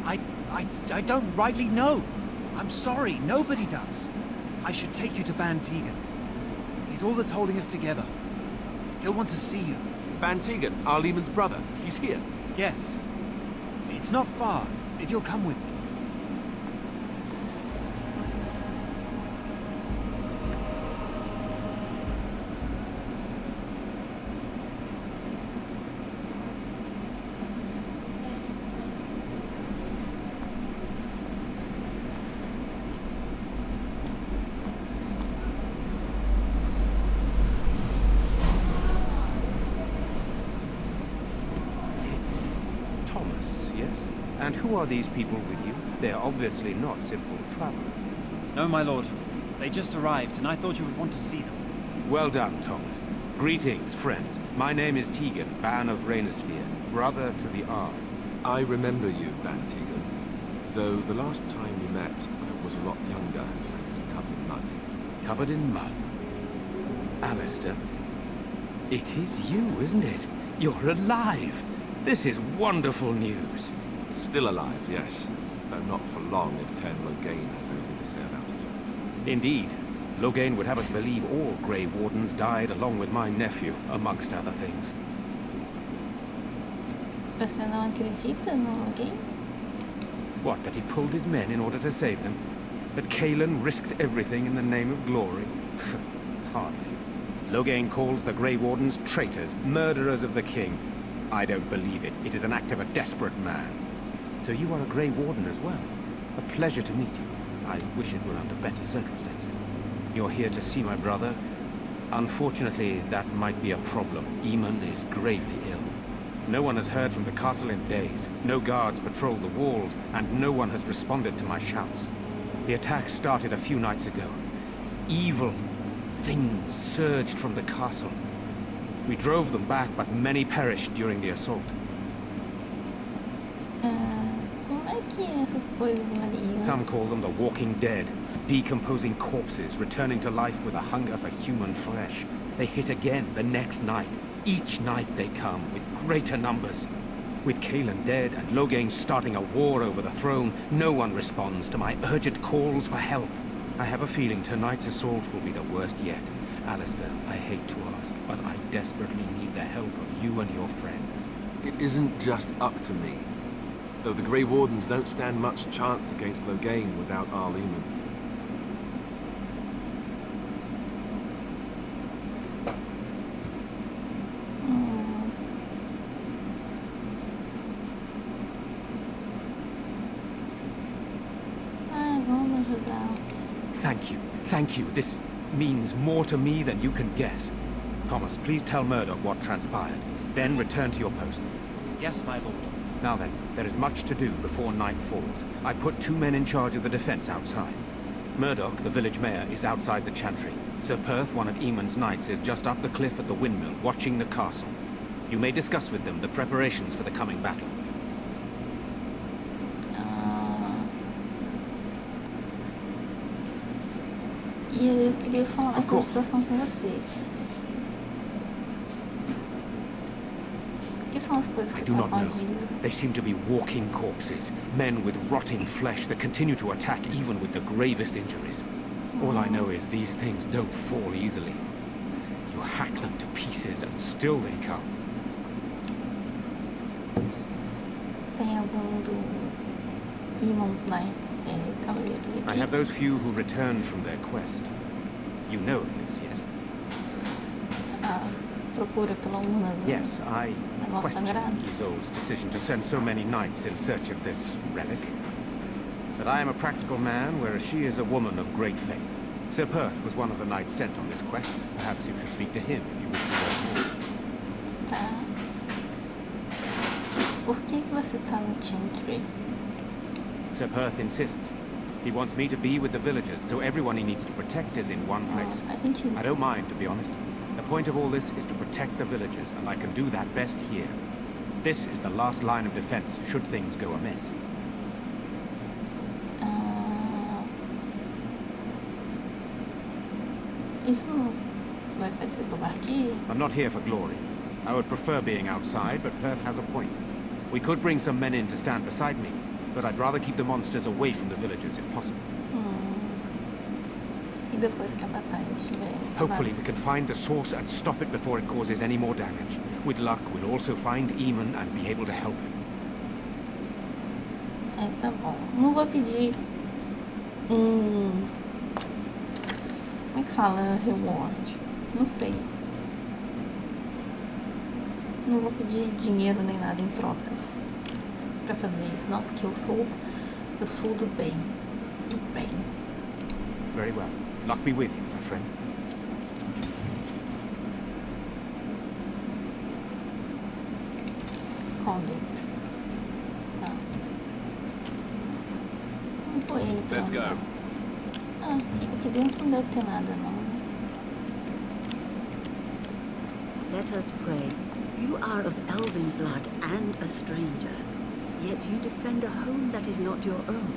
I don't rightly know. I'm sorry, nobody does. I should take you to Bastante. He's all that's holding us together. He'll want to see you.
Bantegan, Arl Eamon's brother. He's here.
Yes. It's not far, if you'll come with me.
And who are these people with you? They're obviously not simple travelers.
No, my lord. They just arrived, and I thought you would want to see them.
Well done, Thomas. Greetings, friends. My name is Tegan, Ban of Rainersphere, brother to the Arl.
I remember you, Bantegan. Though the last time we met, I was a lot younger and covered in mud.
Covered in mud. Alistair, it is you, isn't it? You're alive! This is wonderful news.
Still alive, yes. Though not for long if Ten Logain has anything to say about it.
Indeed. Logain would have us believe all Grey Wardens died along with my nephew, amongst other things.
Você não acredita no Logain?
What, that he pulled his men in order to save them? That Kaelin risked everything in the name of glory? Hardly. Logain calls the Grey Wardens traitors, murderers of the king. I don't believe it. It is an act of a desperate man. So you are a Grey Warden as well. A pleasure to meet you. I wish it were under better circumstances. You're here to see my brother, Unfortunately, that might be a problem. Eamon is gravely ill. No one has heard from the castle in days. No guards patrol the walls, and no one has responded to my shouts. The attack started a few nights ago. Evil things surged from the castle. We drove them back, but many perished during the assault.
Como é que essas coisas malignas?
Some call them the walking dead, decomposing corpses returning to life with a hunger for human flesh. They hit again the next night. Each night they come, with greater numbers. With Kaelin dead and Loghain starting a war over the throne, no one responds to my urgent calls for help. I have a feeling tonight's assault will be the worst yet. Alistair, I hate to ask, but I desperately need the help of you and your friends.
It isn't just up to me. Though the Grey Wardens don't stand much chance against Loghain without Arl Eamon.
Vamos ajudar.
Thank you. Thank you. This means more to me than you can guess. Thomas, please tell Murdoch what transpired. Then return to your post.
Yes, my lord.
Now then, there is much to do before night falls. I put 2 men in charge of the defense outside. Murdoch, the village mayor, is outside the chantry. Sir Perth, one of Eamon's knights, is just up the cliff at the windmill, watching the castle. You may discuss with them the preparations for the coming battle.
E eu queria falar essa situação com você. O que são as coisas que
I do not
tocam a
know.
vida?
They seem to be walking corpses, men with rotting flesh that continue to attack even with the gravest injuries. All I know is these things don't fall easily. You hack them to pieces and still they come.
Tem algum do Eamon's Knight, cavaleiros
I
aqui?
have those few who returned from their quest. You know of this, yes?
Procura pela urna do
Yes, I
negócio
question
sagrado.
Isolde's decision to send so many knights in search of this relic. But I am a practical man, whereas she is a woman of great faith. Sir Perth was one of the knights sent on this quest. Perhaps you should speak to him if you wish to learn more.
Tá. Por que você tá no Chantry?
Sir Perth insists. He wants me to be with the villagers, so everyone he needs to protect is in one place.
Faz sentido.
I don't mind, to be honest. The point of all this is to protect the villagers, and I can do that best here. This is the last line of defense, should things go amiss.
Isso não vai parecer covardia?
I'm not here for glory. I would prefer being outside, but Perth has a point. We could bring some men in to stand beside me, but I'd rather keep the monsters away from the villagers if possible.
E depois que a batalha tiver
Hopefully
acabado?
we can find the source and stop it before it causes any more damage. With luck, we'll also find Eamon and be able to help him.
Tá bom. Não vou pedir como é que fala reward? Não sei. Não vou pedir dinheiro nem nada em troca pra fazer isso, não, porque eu sou do bem. Do bem.
Very well. Luck be with you, my friend.
Codex. Não. Vamos pôr ele pra
Let's go.
andar. Aqui dentro não deve ter nada, não, né?
Let us pray. You are of elven blood and a stranger, yet you defend a home that is not your own.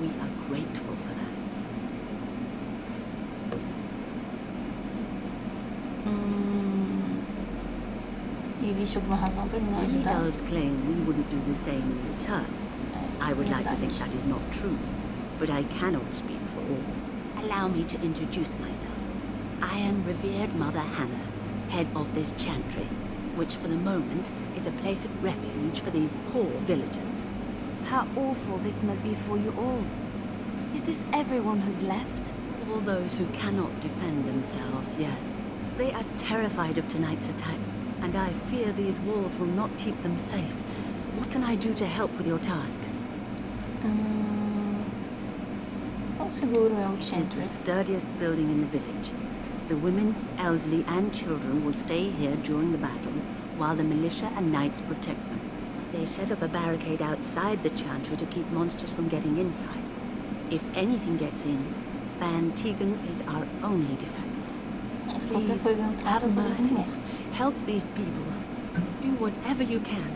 We are grateful for that.
Existe alguma razão pra mim não
Many
ajudar?
elves claim we wouldn't do the same in return. I would like to think that is not true, but I cannot speak for all. Allow me to introduce myself. I am revered Mother Hannah, head of this chantry, which for the moment is a place of refuge for these poor villagers.
How awful this must be for you all. Is this everyone who's left?
All those who cannot defend themselves, yes. They are terrified of tonight's attack, and I fear these walls will not keep them safe. What can I do to help with your task?
Quão seguro é o
It is
Chantry?
the sturdiest building in the village. The women, elderly, and children will stay here during the battle, while the militia and knights protect them. They set up a barricade outside the chantry to keep monsters from getting inside. If anything gets in, Van Tegan is our only defense.
Se qualquer coisa entrar,
have
eu
mercy.
morto.
Help these people. Do whatever you can.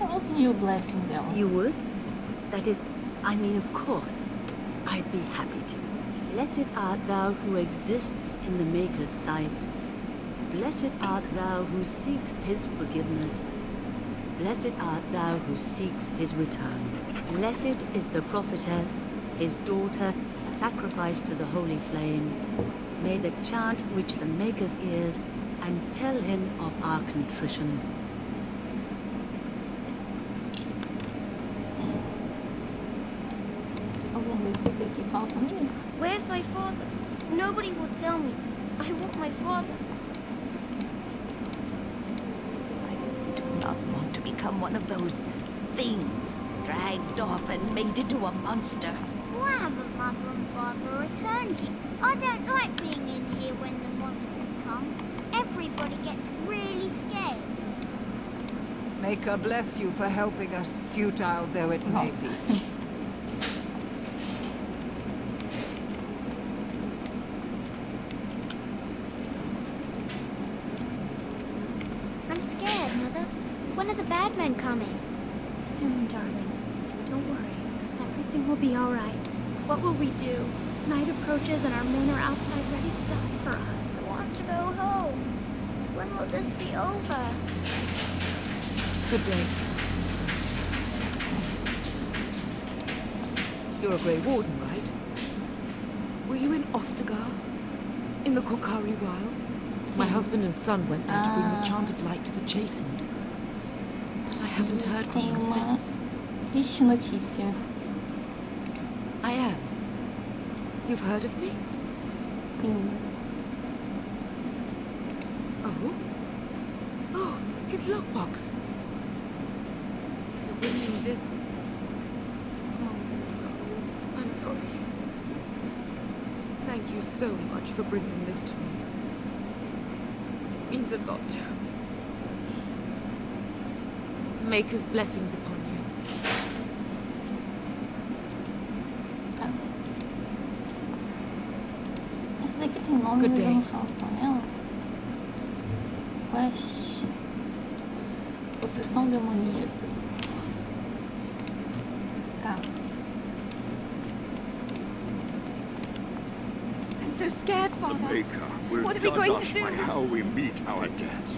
Eu vou pedir o blessing dela.
You would? That is, I mean, of course. I'd be happy to. Blessed art thou who exists in the Maker's sight. Blessed art thou who seeks his forgiveness. Blessed art thou who seeks his return. Blessed is the prophetess, his daughter, sacrificed to the holy flame. May the chant reach the Maker's ears and tell him of our contrition.
Algum desses daqui fala comigo?
Where's my father? Nobody will tell me. I want my father.
I do not want to become one of those things dragged off and made into a monster.
Why haven't Mother and Father returned yet? I don't like being in here when the monsters come. Everybody gets really scared.
Maker bless you for helping us, futile though it may
Nossa.
be.
I'm scared, Mother. When are the bad men coming?
Soon, darling. Don't worry. Everything will be all right. What will we do? Night approaches and our men are outside ready to die for us.
I want to go home. When will this be over?
Good day. You're a Grey Warden, right? Were you in Ostagar? In the Korkari Wilds? My husband and son went there to bring the chant of light to the chastened. But I haven't heard from
Tem
them
uma
since.
triste notícia.
I am. You've heard of me?
Sim.
Oh? Oh, his lockbox. If you're bringing me this... Oh, I'm sorry. Thank you so much for bringing this to me. It means a lot. Maker's blessings upon you.
Tá. Essa daqui tem nome,
Good
mas eu
day.
não falo com ela. Quest. Possessão demoníaca. Tá.
I'm so scared, Father.
Maker will
What are we
judge
going
us
to do?
by how we meet our deaths.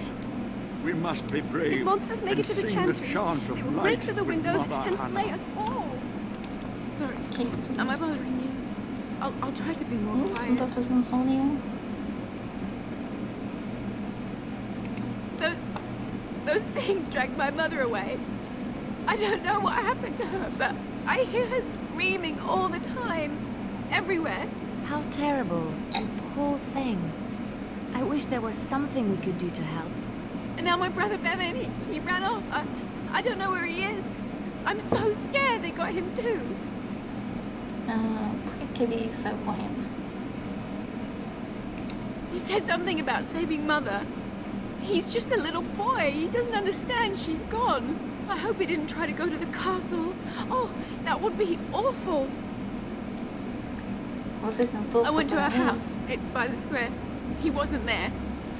We must be brave
If monsters make
and
it to the
sing
chantry,
the chant of
they will
light
break through the
with
windows
Mother
and
Hannah.
slay us all. Sorry,
Caitlyn.
am I bothering you? I'll try to be more
Você não tá
quiet.
fazendo som nenhum.
Those things dragged my mother away. I don't know what happened to her, but I hear her screaming all the time. Everywhere.
How terrible. You poor thing. I wish there was something we could do to help.
And now my brother Bevan, he ran off. I don't know where he is. I'm so scared they got him too.
Por que ele saiu correndo?
He said something about saving Mother. He's just a little boy. He doesn't understand she's gone. I hope he didn't try to go to the castle. Oh, that would be awful.
Você tentou
I went to our
procurar ele?
house. It's by the square. He wasn't there.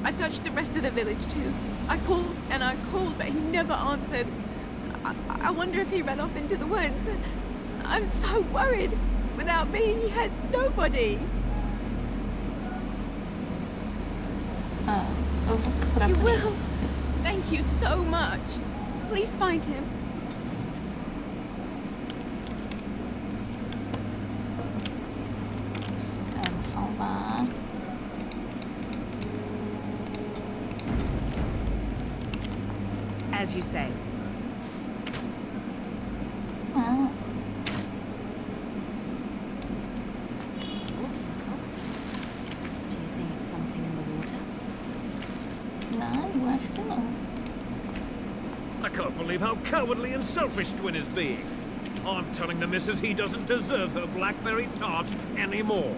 I searched the rest of the village too. I called and I called, but he never answered. I wonder if he ran off into the woods. I'm so worried. Without me, he has nobody.
Eu vou procurar
You
por ele.
will. Thank you so much. Please find him.
Vamos salvar.
As you say.
Ah,
Do you think it's something in the water?
não, eu acho que não.
I can't believe how cowardly and selfish Twin is being. I'm telling the missus he doesn't deserve her blackberry tart anymore.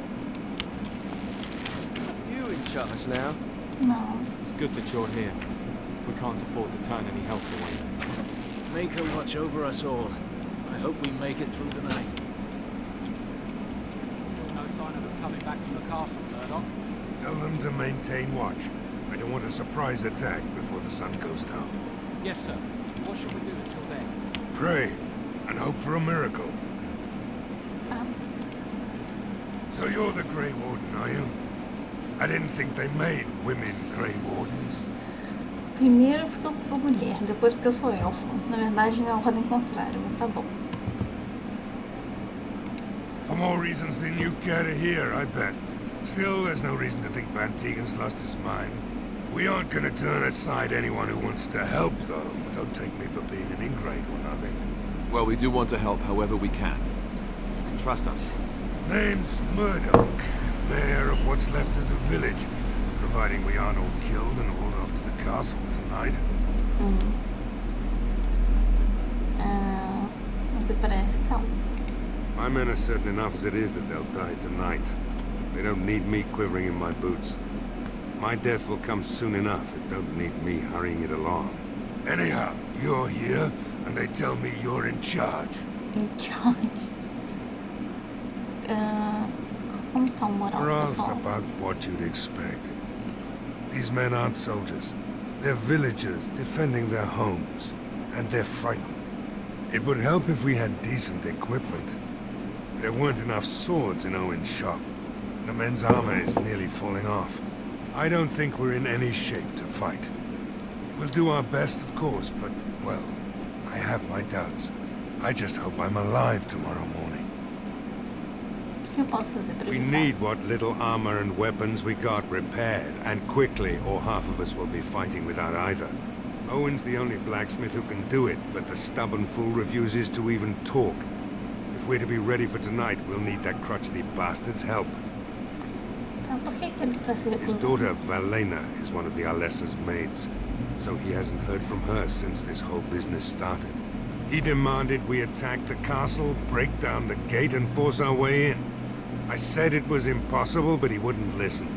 charge now?
Não.
It's good that you're here. We can't afford to turn any help away.
Make her watch over us all. I hope we make it through the night.
Still no sign of them coming back from the castle, Murdoch?
Tell them to maintain watch. I don't want a surprise attack before the sun goes down.
Yes, sir. What should we do until then?
Pray, and hope for a miracle. So you're the Grey Warden, are you? I didn't think they made women Grey Wardens.
Primeiro porque eu sou mulher, depois porque eu sou elfo. Na verdade, é a ordem contrária, mas tá bom.
For more reasons than you care to hear, I bet. Still, there's no reason to think Bantegan's lost his mind. We aren't gonna turn aside anyone who wants to help, though. Don't take me for being an ingrate or nothing.
Well, we do want to help however we can. You can trust us.
Name's Murdoch, mayor of what's left of the village, providing we aren't all killed and hauled off to the castle tonight.
Você parece calmo.
My men are certain enough as it is that they'll die tonight. They don't need me quivering in my boots. My death will come soon enough. It don't need me hurrying it along. Anyhow, you're here, and they tell me you're in charge.
In charge? Como tá o moral,
For us,
pessoal?
about what you'd expect. These men aren't soldiers. They're villagers defending their homes, and they're frightened. It would help if we had decent equipment. There weren't enough swords in Owen's shop. The men's armor is nearly falling off. I don't think we're in any shape to fight. We'll do our best, of course, but, well, I have my doubts. I just hope I'm alive tomorrow morning.
O que eu posso fazer pra
We
ajudar?
need what little armor and weapons we got repaired, and quickly, or half of us will be fighting without either. Owen's the only blacksmith who can do it, but the stubborn fool refuses to even talk. If we're to be ready for tonight, we'll need that crotchety bastard's help.
Tá, por que ele tá se
His
recusando?
daughter, Valena, is one of the Alessa's maids, so he hasn't heard from her since this whole business started. He demanded we attack the castle, break down the gate, and force our way in. I said it was impossible, but he wouldn't listen.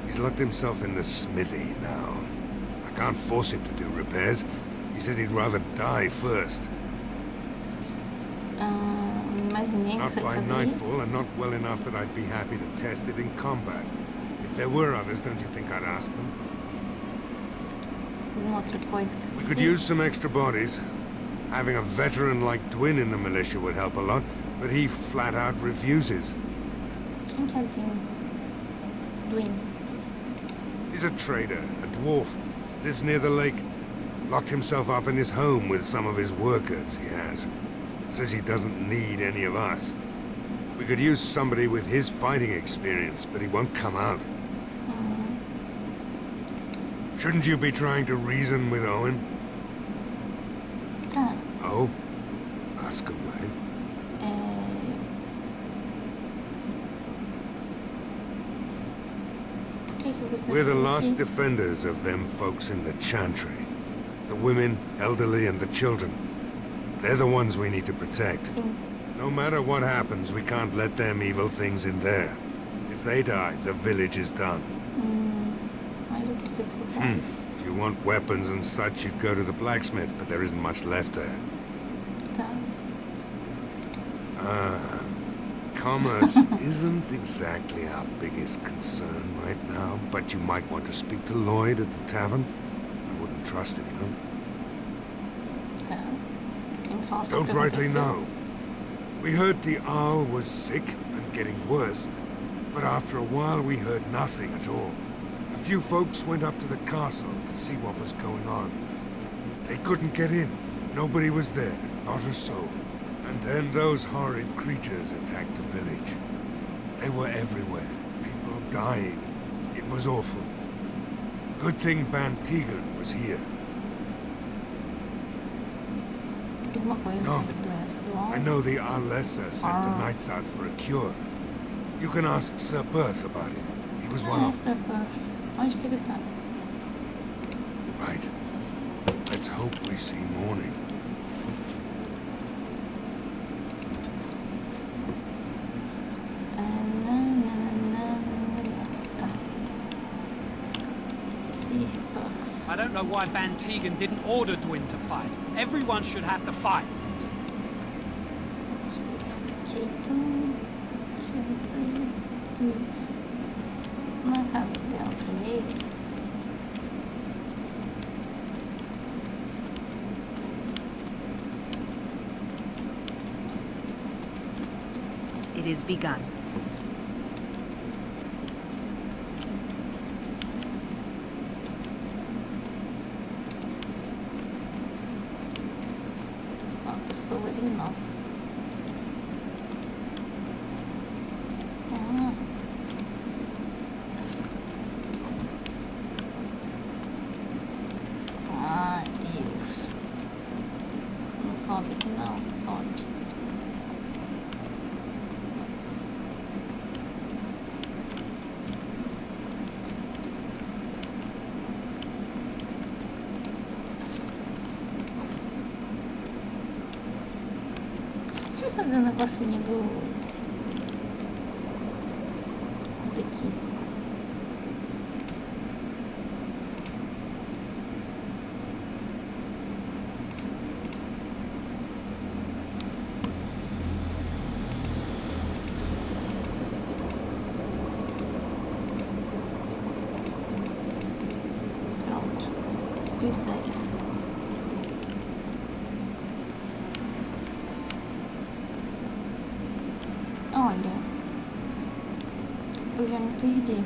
He's locked himself in the smithy now. I can't force him to do repairs. He said he'd rather die first.
Mas ninguém
Not
consegue
by
fazer
nightfall,
isso?
and not well enough that I'd be happy to test it in combat. If there were others, don't you think I'd ask them?
Alguma outra coisa que se
We could use some extra bodies. Having a veteran like Dwin in the militia would help a lot, but he flat out refuses.
Quem que é Dwin?
He's a trader, a dwarf. Lives near the lake. Locked himself up in his home with some of his workers, he has. Says he doesn't need any of us. We could use somebody with his fighting experience, but he won't come out. Shouldn't you be trying to reason with Owen?
Tá.
Oh? Ask away.
Por que você
We're the
veio
last
aqui?
defenders of them folks in the Chantry. The women, elderly, and the children. They're the ones we need to protect.
Sim.
No matter what happens, we can't let them evil things in there. If they die, the village is done.
Onde eu consigo supor isso?
If you want weapons and such, you'd go to the blacksmith, but there isn't much left there.
Tá.
Commerce isn't exactly our biggest concern right now, but you might want to speak to Lloyd at the tavern. I wouldn't trust him, no?
Tá. Quem me fala sobre o
Don't
que
rightly
aconteceu?
know. We heard the Arl was sick and getting worse, but after a while we heard nothing at all. A few folks went up to the castle to see what was going on. They couldn't get in. Nobody was there, not a soul. And then those horrid creatures attacked the village. They were everywhere, people dying. It was awful. Good thing Bantegan was here.
Alguma coisa
No.
sobre a doença do
I
homem?
know the Arlessa sent the knights out for a cure. You can ask Sir Berth about it. He was one
Ah, é
of
Sir Burr. Onde que ele tá?
Right. Let's hope we see morning.
Tá.
why Van Tegan didn't order Dwin to fight. Everyone should have to fight.
Caitlin Smith. Na casa dela primeiro.
It is begun.
Uma pessoa ali não. Ah, Deus. Não sobe aqui não, sobe. Deixa eu fazer um negocinho do... esse daqui. Pronto. Fiz 10. Olha, eu já me perdi.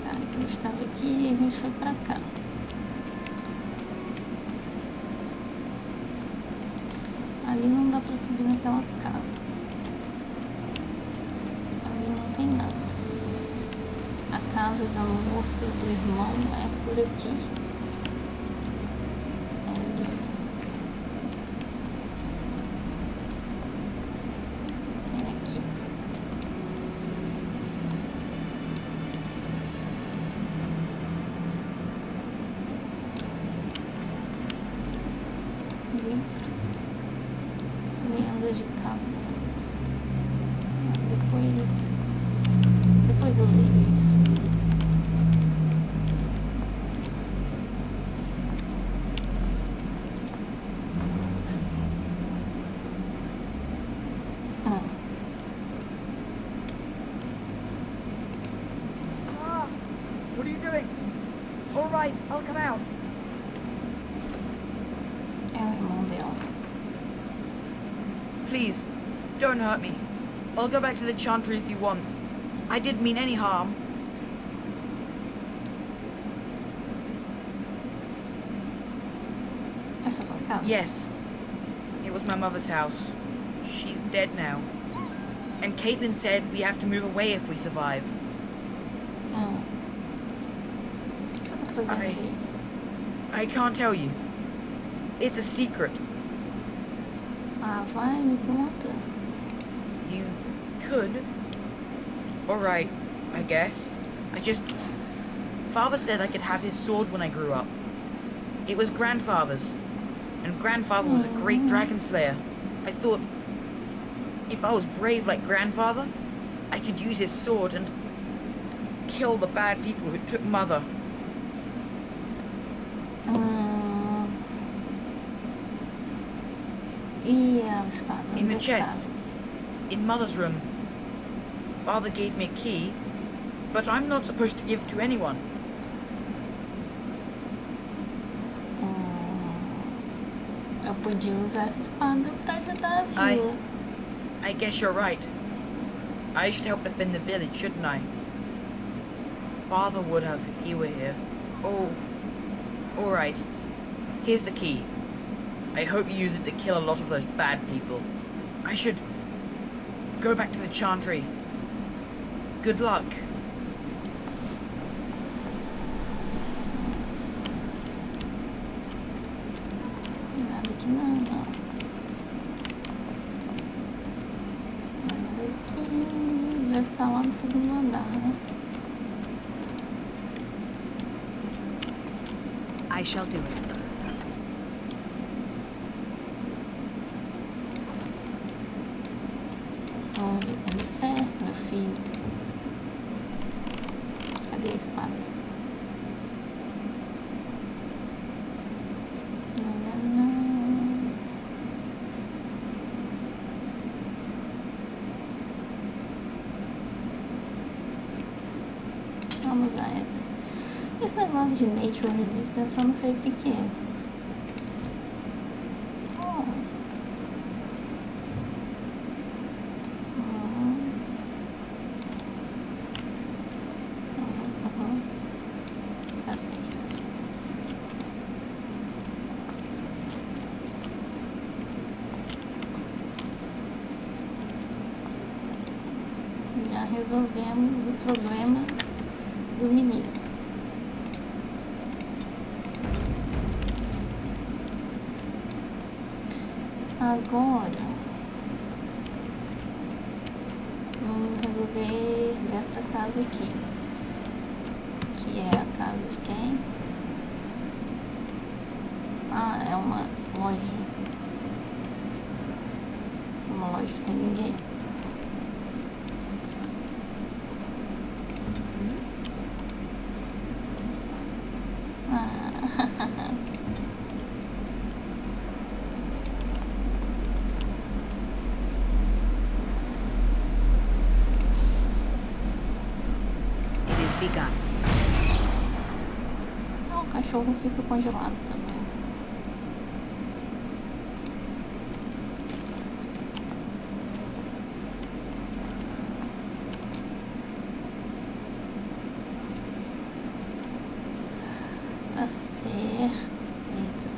Tá, eu estava aqui e a gente foi pra cá. Ali não dá pra subir naquelas casas. Ali não tem nada. A casa da moça e do irmão é por aqui. Lenda de cabo. Depois eu leio isso.
What are you doing? All right, I'll come out.
É o irmão dela.
Please, don't hurt me. I'll go back to the Chantry if you want. I didn't mean any harm.
Essa é a sua casa?
Yes. It was my mother's house. She's dead now. And Caitlin said we have to move away if we survive.
O que você tá fazendo aí?
I can't tell you. It's a secret.
Ah, vai, me conta.
You could. Alright, I guess. Father said I could have his sword when I grew up. It was grandfather's. And grandfather was a great dragon slayer. I thought, if I was brave like grandfather, I could use his sword and kill the bad people who took mother.
E a espada?
In the chest. In mother's room. Father gave me a key, but I'm not supposed to give it to anyone.
Eu podia usar essa espada pra ajudar a vila.
I guess you're right. I should help defend the village, shouldn't I? Father would have if he were here. Oh, alright. Here's the key. I hope you use it to kill a lot of those bad people. I should go back to the Chantry. Good luck.
Nada aqui não. Nada aqui. Deve estar lá no segundo andar, né?
I shall do it.
Vamos ver. Alistair, meu filho. Cadê a espada? Vamos usar essa. Esse negócio de Nature Resistance eu não sei o que é. Tá certo. Já resolvemos o problema do menino. Agora vamos resolver desta casa aqui, que é a casa de quem? Ah, é uma loja. Uma loja sem ninguém. O cachorro fica congelado também. Tá certo. Eita.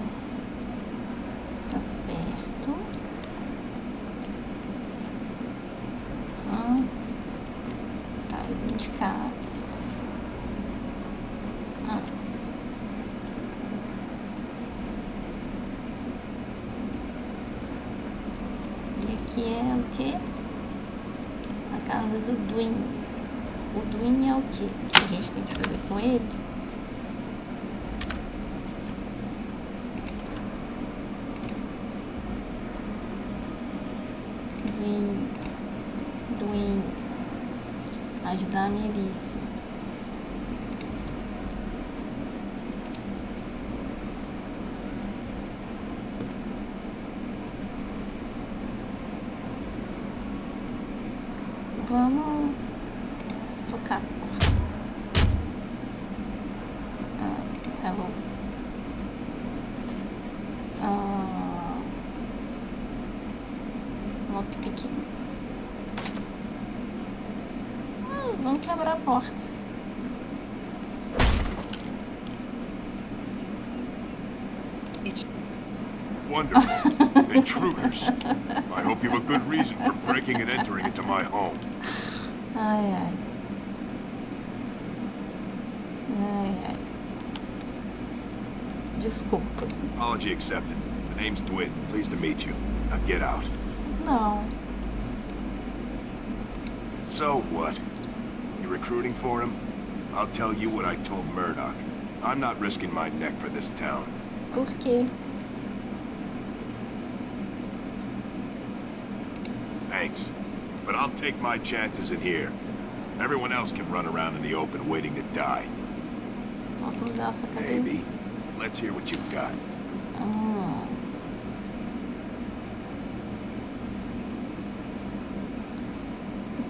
Tá certo. Tá, eu vim de cá. E aqui é o que? A casa do Dwin. O Dwin é o que a gente tem que fazer com ele? Dwin. Ajudar a Melissa. Vamos tocar a porta. Hello. Lockpick. Vamos quebrar a porta.
Wonderful. Intruders. I hope you have a good reason for breaking and entering into my home.
Ai, ai. Ai, ai. Desculpa.
Apology accepted. The name's Dwin. Pleased to meet you. Now get out.
Não.
So what? You recruiting for him? I'll tell you what I told Murdoch. I'm not risking my neck for this town.
Por quê?
Thanks. But I'll take my chances in here. Everyone else can run around in the open waiting to die.
Posso mudar essa cabeça?
Maybe. Let's hear what you've got.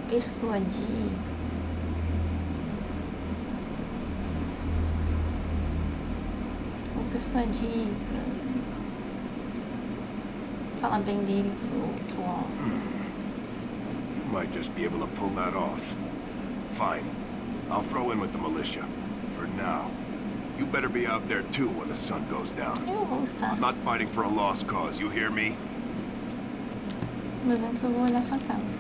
Persuadir. Vou persuadir pra falar bem dele pro homem.
You might just be able to pull that off. Fine. I'll throw in with the militia. For now. You better be out there too when the sun goes down.
Eu vou estar.
I'm not fighting for a lost cause, you hear me?
Mas antes eu vou olhar sua casa.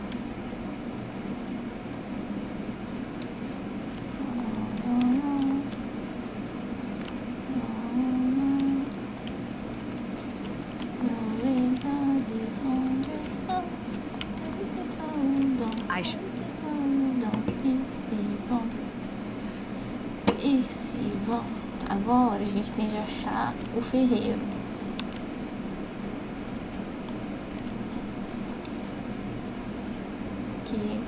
E se vão? Agora a gente tem de achar o ferreiro. Que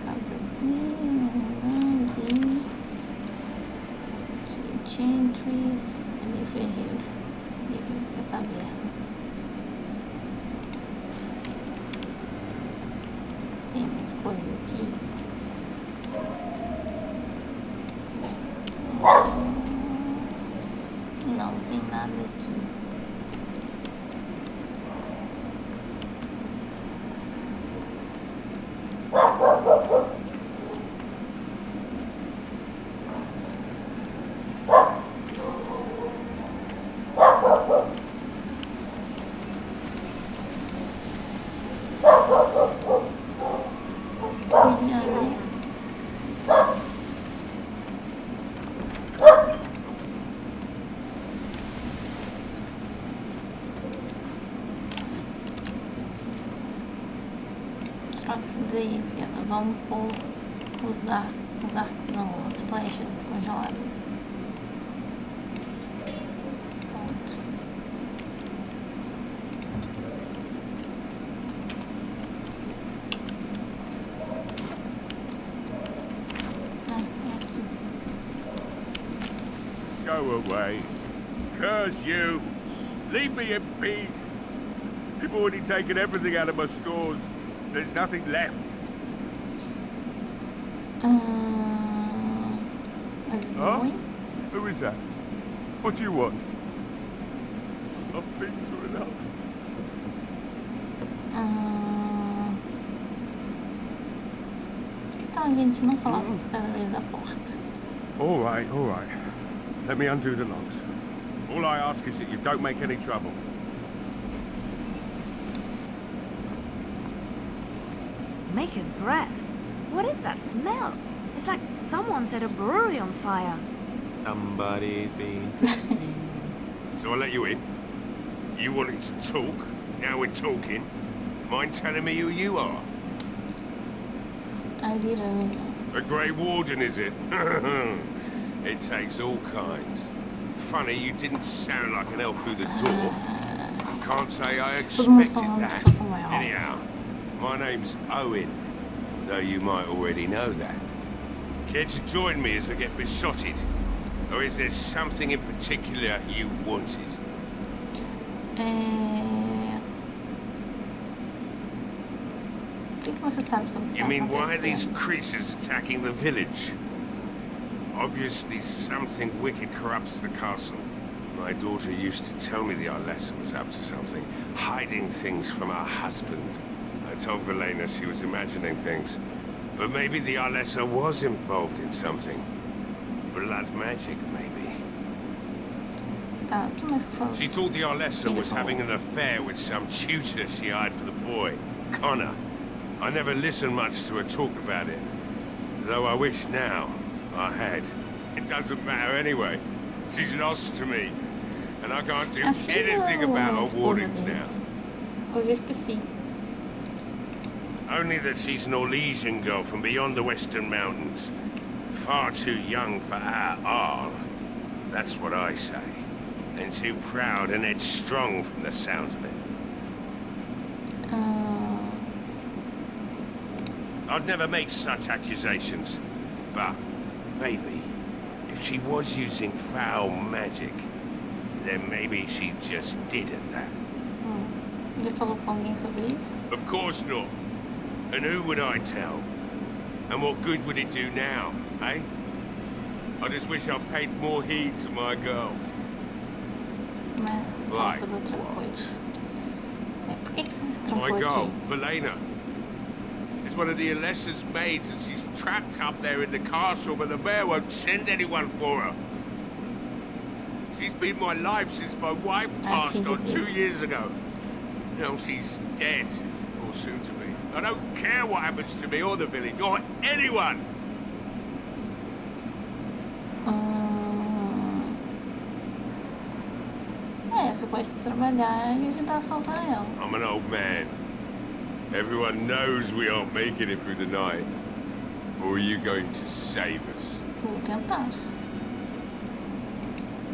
Enchantress, ali ferreiro. E aqui é a taverna. Tem mais coisa aqui. Não tem nada aqui. Troca isso daí, vamos pôr os arcos não, as flechas congeladas. Pronto. Aqui.
Go away. Curse you. Leave me in peace. You've already taken everything out of my stores. There's nothing left.
Huh?
Who is that? What do you want? Some things are enough.
Que tal a gente não falar cada vez da porta?
All right, all right. Let me undo the locks. All I ask is that you don't make any trouble.
Make his breath. What is that smell? It's like someone set a brewery on fire.
Somebody's been drinking.
So I let you in. You wanted to talk. Now we're talking. Mind telling me who you are?
I didn't.
A Grey Warden, is it? It takes all kinds. Funny, you didn't sound like an elf through the door. Can't say I expected that. Anyhow, my name's Owen, though you might already know that. Care to join me as I get besotted? Or is there something in particular you wanted? You mean why are these creatures attacking the village? Obviously something wicked corrupts the castle. My daughter used to tell me the Arlessa was up to something, hiding things from her husband. I told Velena she was imagining things. But maybe the Arlessa was involved in something. Blood magic, maybe. She thought the Arlessa was having an affair with some tutor she hired for the boy, Connor. I never listened much to her talk about it. Though I wish now I had. It doesn't matter anyway. She's lost to me. And I can't do anything about her warnings now. Only that she's an Orlesian girl from beyond the Western Mountains. Far too young for our Arl. That's what I say. And too proud and headstrong from the sounds of it. I'd never make such accusations. But, maybe, if she was using foul magic, then maybe she just did at that.
Ele falou com alguém sobre isso?
Of course not. And who would I tell? And what good would it do now, eh? I just wish I paid more heed to my girl.
Like what? Por que você se trancou
my girl,
aqui?
Velena. Is one of the Alessa's maids and she's trapped up there in the castle, but the mayor won't send anyone for her. She's been my life since my wife passed on 2 years ago. Now she's dead, or soon to be. I don't care what happens to me or the village, or anyone.
Você pode trabalhar e ajudar a salvar ela.
I'm an old man. Everyone knows we aren't making it through the night. Or are you going to save us?
Vou tentar.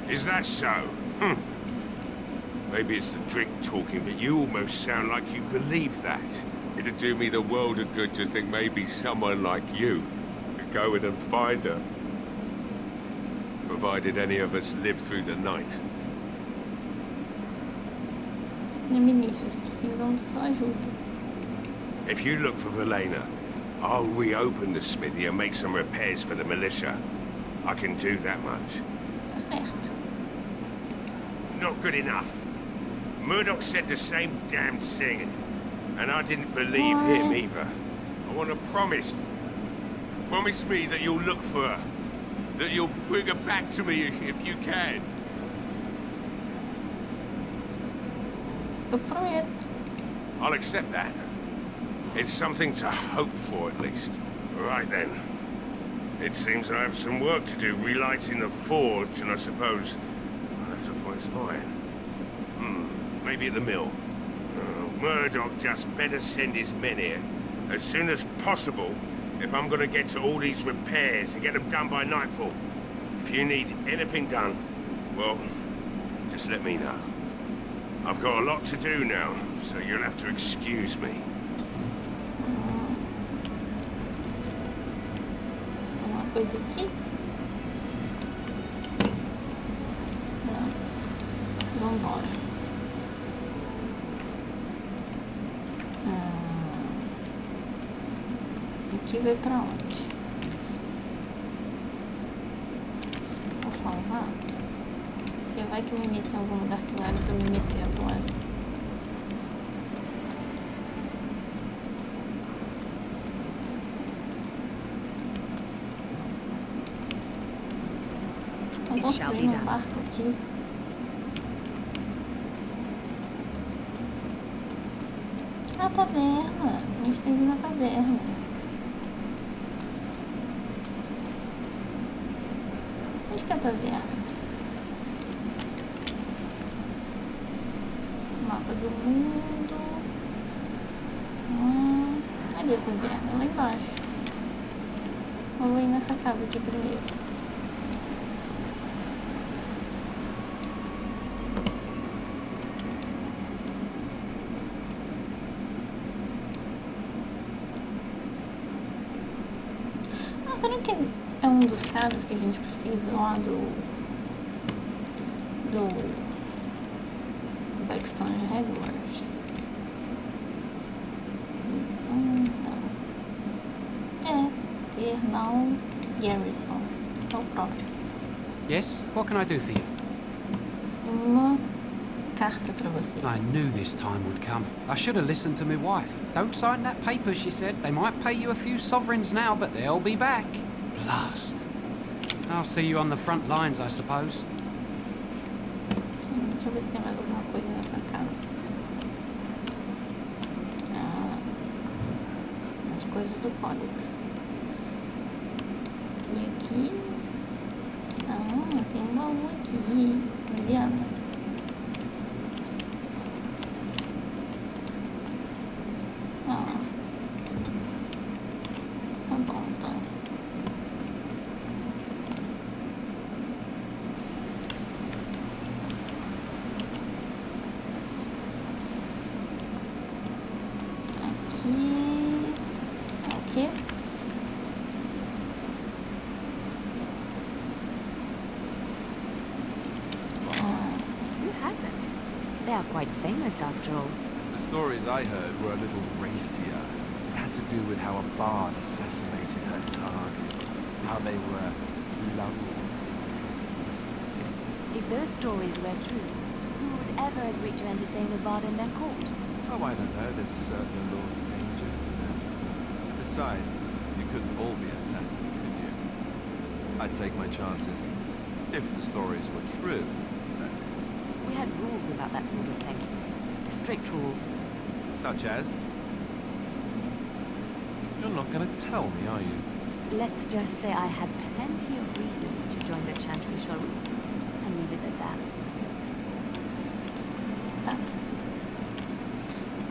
Is that so? Maybe it's the drink talking, but you almost sound like you believe that. It'd do me the world of good to think maybe someone like you could go in and find her. But provided any of us live through the night.
Ministros precisam de sua ajuda.
If you look for Velena, I'll reopen the smithy and make some repairs for the militia. I can do that much.
Tá certo.
Not good enough. Murdoch said the same damn thing, and I didn't believe him either. I want to promise me that you'll look for her, that you'll bring her back to me if you can.
Eu prometo.
I'll accept that. It's something to hope for, at least. Right then. It seems I have some work to do relighting the forge, and I suppose I'll have to find some iron. Maybe at the mill. Murdoch just better send his men here as soon as possible if I'm gonna get to all these repairs and get them done by nightfall. If you need anything done, well, just let me know. I've got a lot to do now, so you'll have to excuse me.
Uma coisa aqui? Não. Vambora. Aqui vai pra onde? Vou salvar? Porque vai que eu me meto em algum lugar que não era pra me meter agora. Vou construir um barco aqui. A taverna. A gente tem que ir na taverna. Onde que é a taverna? Mapa do mundo. Ali a taverna, lá embaixo. Vou ir nessa casa aqui primeiro. Será que é um dos caras que a gente precisa lá do Blackstone Regulars? É, Ternal Garrison. É o próprio.
Yes, what can I do for you?
Uma carta pra você.
I knew this time would come. I should have listened to my wife. Don't sign that paper, she said. They might pay you a few sovereigns now, but they'll be back. Blast. I'll see you on the front lines, I suppose.
Sim, deixa eu ver se tem mais alguma coisa nessa casa. As coisas do Codex. E aqui... tem um baú aqui. Tá vendo? Tá bom, então. Aqui... é o quê?
Who hasn't? They are quite famous after all.
The stories I heard were a little racier. It had to do with how a bard assassinated her target, how they were lulled into complacency.
If those stories were true, who would ever agree to entertain a bard in their court?
Oh, I don't know. There's a certain allure to dangers, isn't there? Besides, you couldn't all be assassins, could you? I'd take my chances. If the stories were true, that is.
We had rules about that sort of thing. Strict rules.
Such as? You're not going to tell me, are you?
Let's just say I had plenty of reasons to join the Chantry, shall we? And leave it at that.
Tá.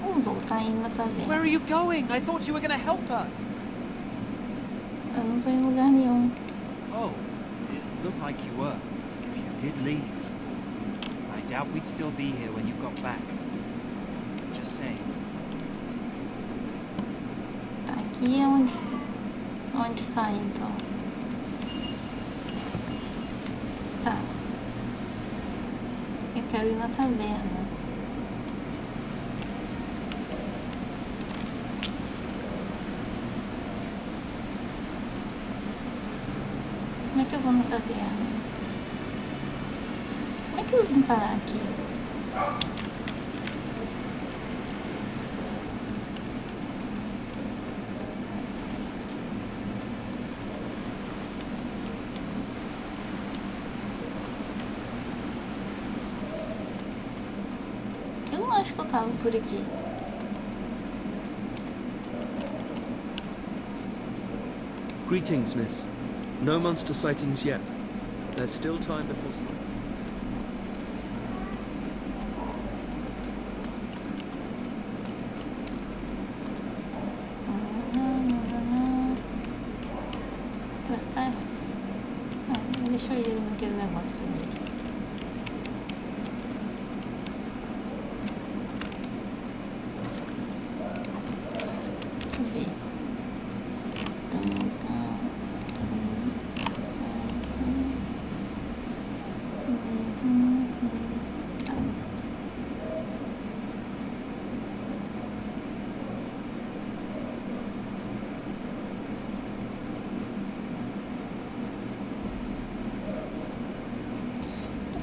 Vamos voltar aí na taverna.
Where are you going? I thought you were going to help us.
Eu não tô em lugar nenhum.
Oh, it looked like you were. If you did leave, I doubt we'd still be here when you got back. Just saying.
Tá, aqui é onde sai, então. Tá. Eu quero ir na taverna. Como é que eu vou na taverna? Como é que eu vim parar aqui? Eu não acho que eu tava por aqui.
Greetings, miss. No monster sightings yet. There's still time before sun.
Surfar? Deixa eu ir naquele negócio primeiro. Deixa eu ver.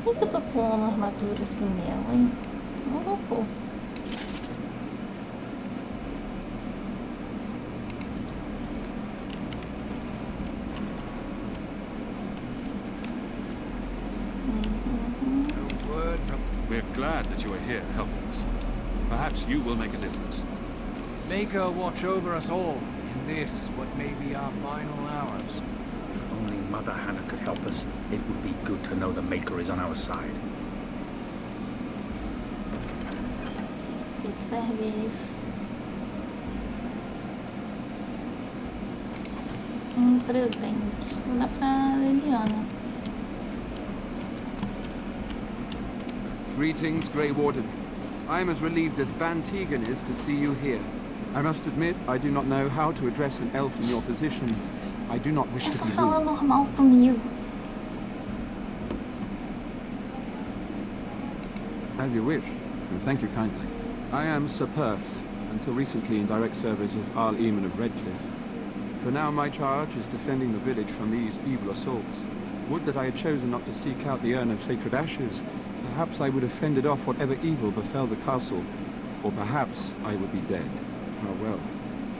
Por que eu tô pondo armadura assim nela, hein? Não vou pôr.
We're glad that you are here helping us. Perhaps you will make a difference.
Maker watch over us all in this, what may be our final hours.
If only Mother Hannah could help us, it would be good to know the Maker is on our side.
O que serve isso? Presente. Vou dar pra Liliana.
Greetings, Grey Warden. I am as relieved as Bantegan is to see you here. I must admit, I do not know how to address an elf in your position. I do not wish to be rude.
Fala normal comigo.
As you wish, and thank you kindly. I am Sir Perth, until recently in direct service of Arl Eamon of Redcliffe. For now my charge is defending the village from these evil assaults. Would that I had chosen not to seek out the urn of sacred ashes. Perhaps I would have fended off whatever evil befell the castle, or perhaps I would be dead. Ah well,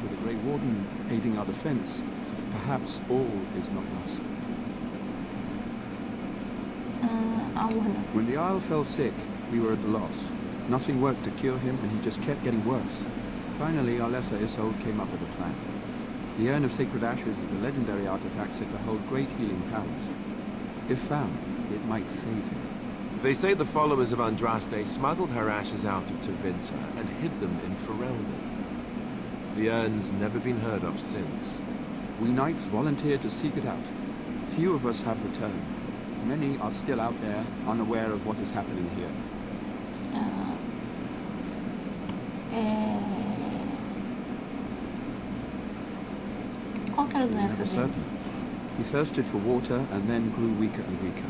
with the Grey Warden aiding our defense, perhaps all is not lost. When the Isle fell sick, we were at a loss. Nothing worked to cure him, and he just kept getting worse. Finally, our lesser Isolde came up with a plan. The Urn of Sacred Ashes is a legendary artifact said to hold great healing powers. If found, it might save him.
They say the followers of Andraste smuggled her ashes out of Tevinter and hid them in Ferelden. The urn's never been heard of since.
We knights volunteered to seek it out. Few of us have returned. Many are still out there, unaware of what is happening here.
Qual que era a doença
Never
dele?
certain. He thirsted for water and then grew weaker and weaker.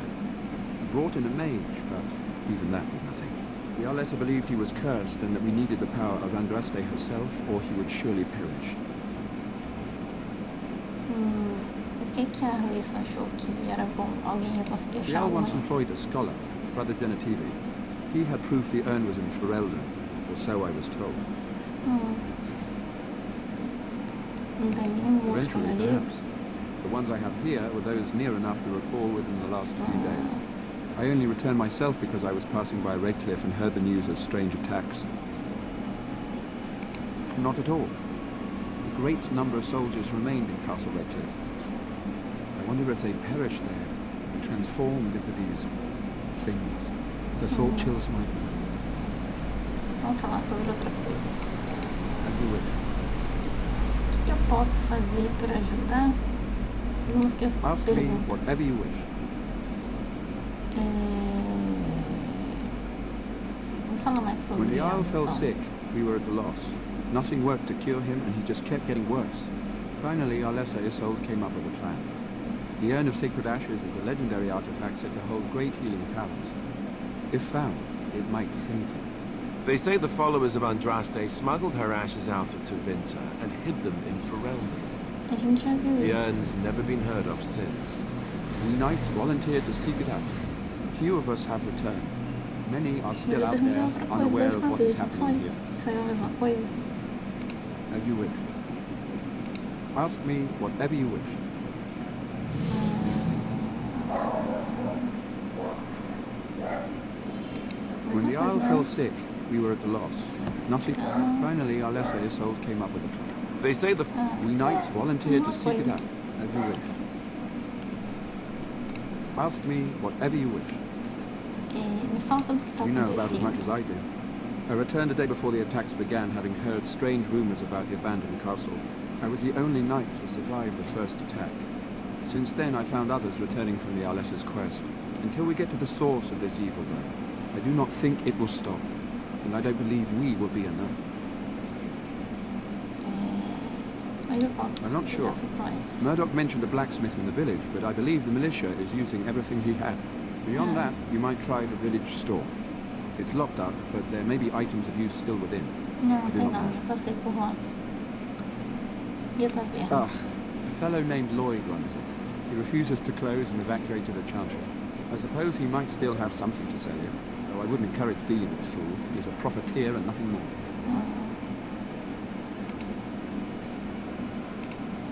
He brought in a mage, but even that did nothing. The Arlessa believed he was cursed and that we needed the power of Andraste herself, or he would surely perish.
O que a Arlessa achou que era bom? Alguém ia conseguir
The
achar
Earl
uma?
once employed a scholar, Brother Genetivi. He had proof the urn was in Ferelden, or so I was told.
Não tem nenhum outro
Eventually,
cavalheiro?
perhaps. The ones I have here were those near enough to recall within the last few days. I only returned myself because I was passing by Redcliffe and heard the news of strange attacks. Not at all. A great number of soldiers remained in Castle Redcliffe. I wonder if they perished there and transformed into these things. The thought chills my blood.
Vamos falar sobre outra coisa.
As you wish.
O que eu posso fazer para ajudar? Não esqueça
Ask me whatever you wish.
Vamos falar mais sobre
When the
a
Isle fell
missão.
sick, we were at a loss. Nothing worked to cure him, and he just kept getting worse. Finally, our lesser Isolde came up with a plan. The Urn of Sacred Ashes is a legendary artifact said to hold great healing powers. If found, it might save him.
They say the followers of Andraste smuggled her ashes out of Tuvinter and hid them in Ferelden.
A gente já viu
The
isso.
urn's never been heard of since.
We knights volunteered to seek it out. Few of us have returned. Many are
Mas
still
eu
out
perguntei
there,
outra coisa da
unaware of
última
what is
vez, não foi?
happening here.
Saiu a mesma coisa?
As you wish. Ask me whatever you wish. When the Isle fell sick, we were at a loss. Nothing. Finally, our lesser Isolde came up with a plan.
They say the...
We knights volunteered to seek it out, as you wish. Ask me whatever you wish.
Me fala sobre o que está
You know about as much
acontecendo.
as I do. I returned a day before the attacks began, having heard strange rumors about the abandoned castle. I was the only knight to survive the first attack. Since then, I found others returning from the Arlessa's quest. Until we get to the source of this evil, though, I do not think it will stop. And I don't believe we will be enough. I'm not sure. Murdoch mentioned a blacksmith in the village, but I believe the militia is using everything he had. Beyond that, you might try the village store. It's locked up, but there may be items of use still within.
Não,
I do
tem
not
não,
know.
já passei por lá. E a taverna?
Ah, a fellow named Lloyd runs it. He refuses to close and evacuate to the Chantry. I suppose he might still have something to sell you, though I wouldn't encourage dealing with the fool. He's a profiteer and nothing more.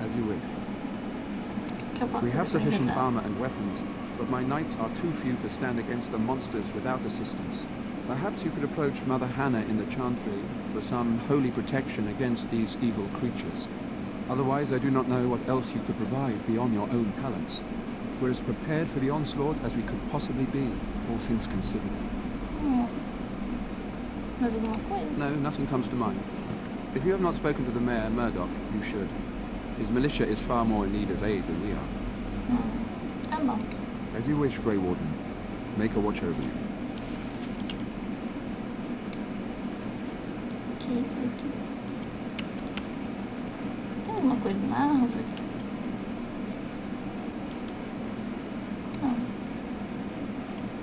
As you wish. We have sufficient armor and weapons, but my knights are too few to stand against the monsters without assistance. Perhaps you could approach Mother Hannah in the Chantry for some holy protection against these evil creatures. Otherwise, I do not know what else you could provide beyond your own talents. We're as prepared for the onslaught as we could possibly be, all things considered.
Mais alguma coisa?
No, nothing comes to mind. If you have not spoken to the Mayor, Murdoch, you should. His militia is far more in need of aid than we are.
Tá bom.
As you wish, Grey Warden. Make a watch over you.
Que é isso aqui? Tem alguma coisa na árvore? Não.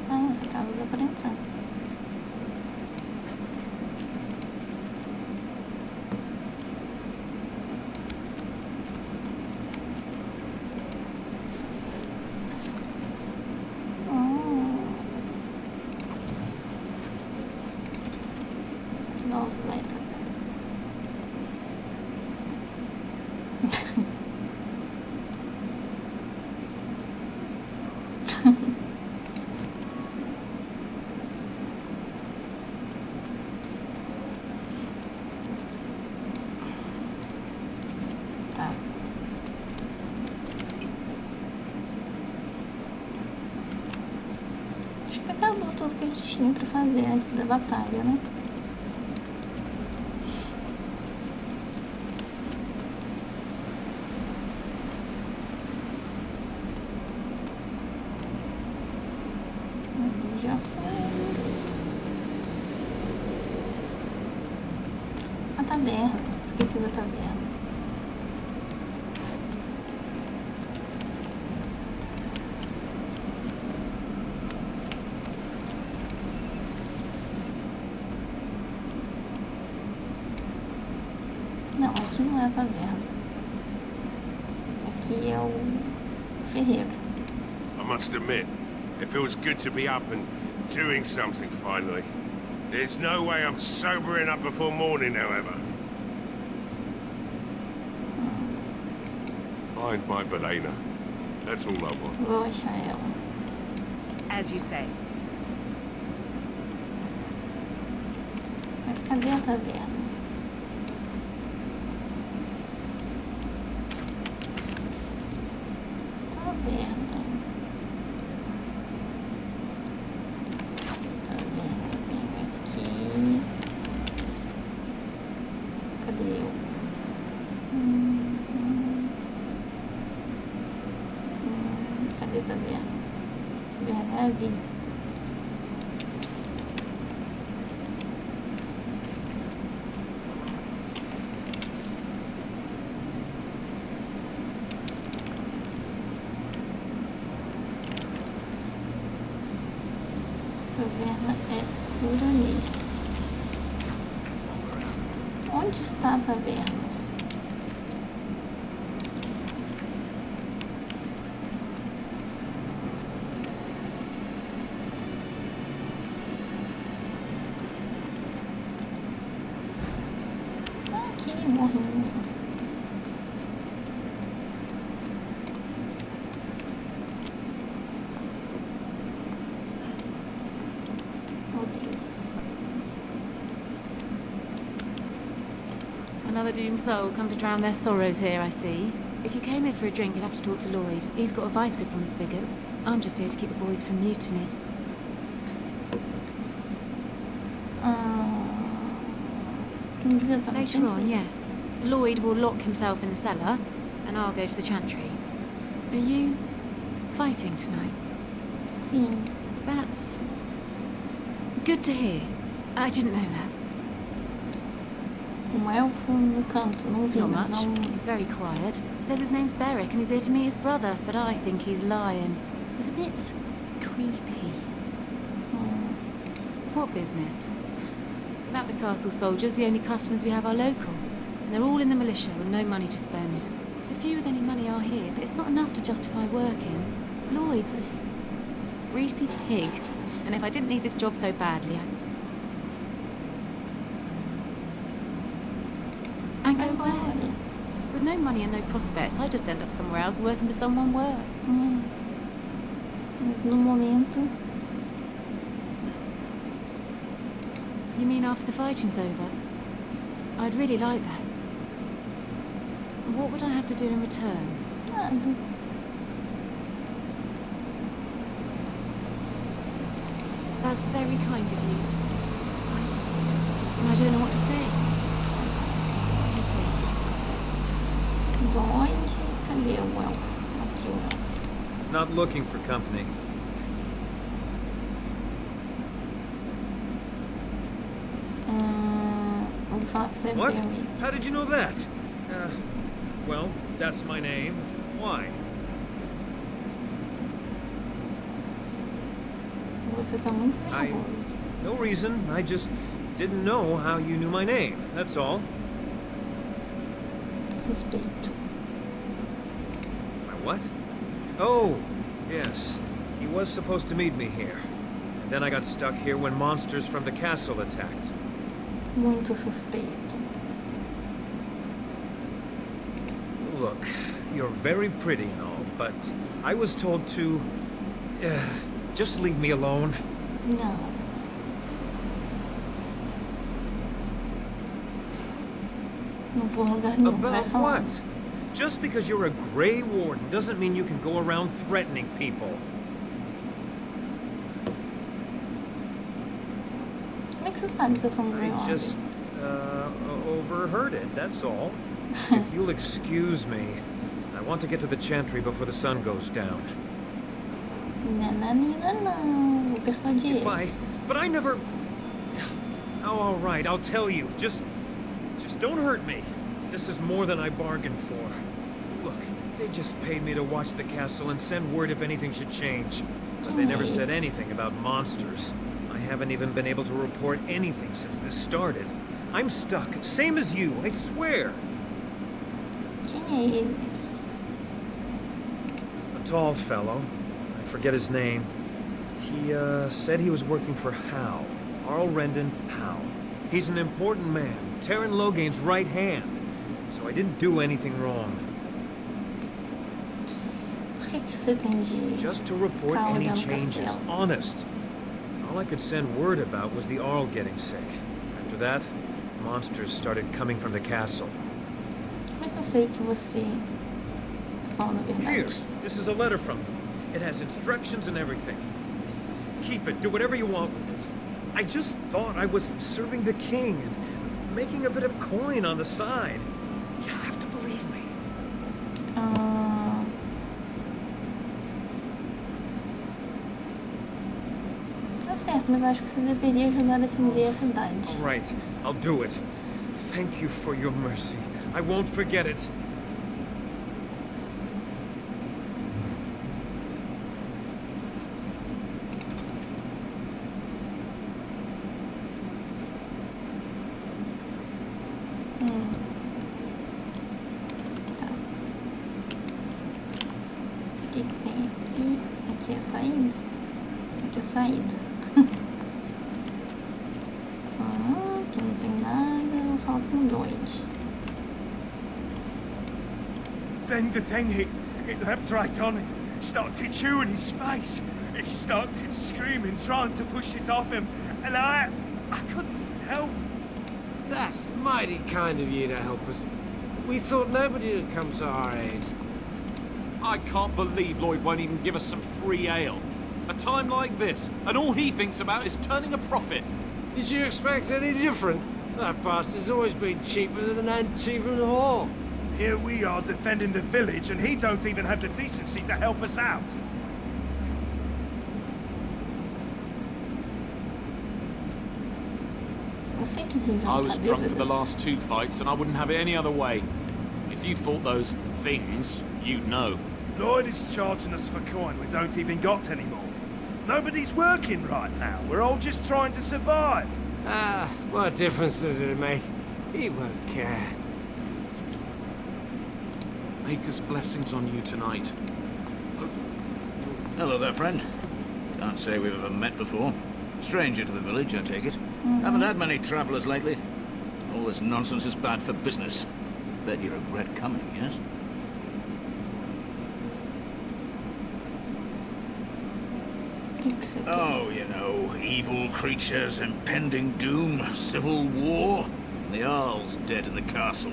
Ah, essa casa dá para entrar. Tá. Acho que acabou tudo que a gente tinha pra fazer antes da batalha, né? Ali já fomos. A taberna. Esqueci da taberna. Não, aqui não é a taverna. Aqui é o ferreiro.
I must admit, it feels good to be up and doing something finally. There's no way I'm sobering up before morning, however. Find my Velena. That's all I want.
Vou achar ela.
As you say.
Mas cadê a taverna? Taverna. Taverna, bem aqui. Cadê eu? Cadê a taverna? Taverna é ali. Taverna é Urani. Onde está a taverna? Aqui, morrinho.
Another doomed soul come to drown their sorrows here, I see. If you came here for a drink, you'd have to talk to Lloyd. He's got a vice grip on the spigots. I'm just here to keep the boys from mutiny. Later on, yes. Lloyd will lock himself in the cellar, and I'll go to the chantry. Are you fighting tonight?
Sim.
That's good to hear. I didn't know that.
Elfo no canto, não vi,
Not
mas
much. He's very quiet. Says his name's Beric and he's here to meet his brother, but I think he's lying. It's a bit creepy. What business? Without the castle soldiers, the only customers we have are local. And they're all in the militia with no money to spend. The few with any money are here, but it's not enough to justify working. Lloyd's a greasy pig. And if I didn't need this job so badly, And go where? With no money and no prospects, I just end up somewhere else working for someone worse.
Mas no momento...
You mean after the fighting's over? I'd really like that. What would I have to do in return?
Nada.
That's very kind of you. I don't know what to say.
Onde? Cadê o elfo? Aqui o elfo.
Not looking for company.
What? How did you know that? Well, that's my name. Why?
Você tá muito nervoso.
No reason. I just didn't know how you knew my name. That's all.
Suspeito.
My what? Oh, yes. He was supposed to meet me here. And then I got stuck here when monsters from the castle attacked.
Muito suspeito.
Look, you're very pretty and all, but I was told to... just leave me alone.
No. Não vou lugar nenhum.
About what? Just because you're a Grey Warden doesn't mean you can go around threatening people.
Como é que você sabe que eu sou Grey Warden?
I just, overheard it, that's all. If you'll excuse me, I want to get to the chantry before the sun goes down.
Nananina não, vou persuadir ele.
But I never... Oh, all right, I'll tell you. Just don't hurt me. This is more than I bargained for. Look, they just paid me to watch the castle and send word if anything should change. But they never said anything about monsters. I haven't even been able to report anything since this started. I'm stuck, same as you, I swear.
Quem é eles?
A tall fellow. I forget his name. He, said he was working for Hal. Arl Rendon Hal. He's an important man, Terran Logain's right hand. So I didn't do anything wrong.
Por que você tem de
Just to report any changes, honest. All I could send word about was the Arl getting sick. After that, monsters started coming from the castle.
Como é que eu sei que você tá falando a verdade?
Here, this is a letter from them. It has instructions and everything. Keep it, do whatever you want with it. I just thought I was serving the king and making a bit of coin on the side. You have to believe me.
Tá certo, mas eu acho que você deveria ajudar a defender a cidade.
All right, I'll do it. Thank you for your mercy. I won't forget it.
Aqui é a saída? Aqui é a saída. Aqui não tem nada. Vou falar com o Lloyd.
Then the thing, it leapt right on him, started chewing his face. He started screaming, trying to push it off him, and I couldn't help.
That's mighty kind of you to help us. We thought nobody would come to our aid.
I can't believe Lloyd won't even give us some free ale. A time like this, and all he thinks about is turning a profit.
Did you expect any different? That bastard's always been cheaper than an auntie from the hall.
Here we are defending the village, and he don't even have the decency to help us out.
I was drunk for the last 2 fights, and I wouldn't have it any other way. If you fought those things, you'd know.
Lloyd is charging us for coin we don't even got anymore. Nobody's working right now. We're all just trying to survive.
Ah, what difference does it make? He won't care.
Maker's blessings on you tonight.
Hello there, friend. Can't say we've ever met before. Stranger to the village, I take it. Haven't had many travellers lately. All this nonsense is bad for business. Bet you regret coming, yes? Oh, you know, evil creatures, impending doom, civil war. The Jarl's dead in the castle.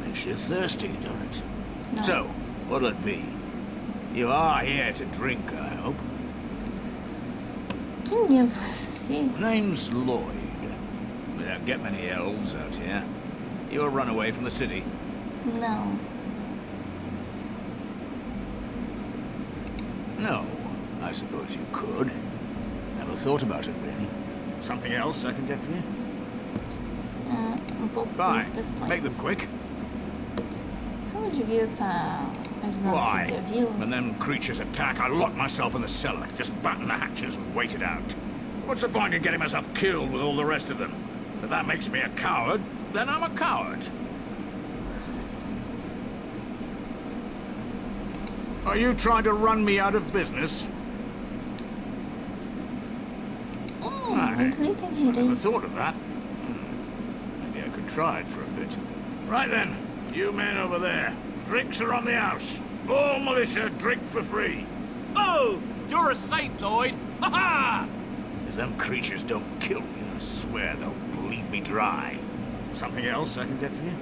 Makes you thirsty, don't it? No. So, what'll it be? You are here to drink, I hope.
Quem é você?
Name's Lloyd. We don't get many elves out here. You a runaway from the city?
No.
No. I suppose you could. Never thought about it, really. Something else I can get for you? Fine. Make them quick.
Você não devia estar ajudando a defender a vila?
When them creatures attack, I lock myself in the cellar. Just batten the hatches and wait it out. What's the point in getting myself killed with all the rest of them? If that makes me a coward, then I'm a coward. Are you trying to run me out of business?
Não entendi direito.
Never thought of that. Maybe I could try it for a bit. Right then, you men over there. Drinks are on the house. All militia drink for free.
Oh, you're a saint, Lloyd. Ha ha!
If them creatures don't kill me, I swear they'll bleed me dry. Something else I can get for you?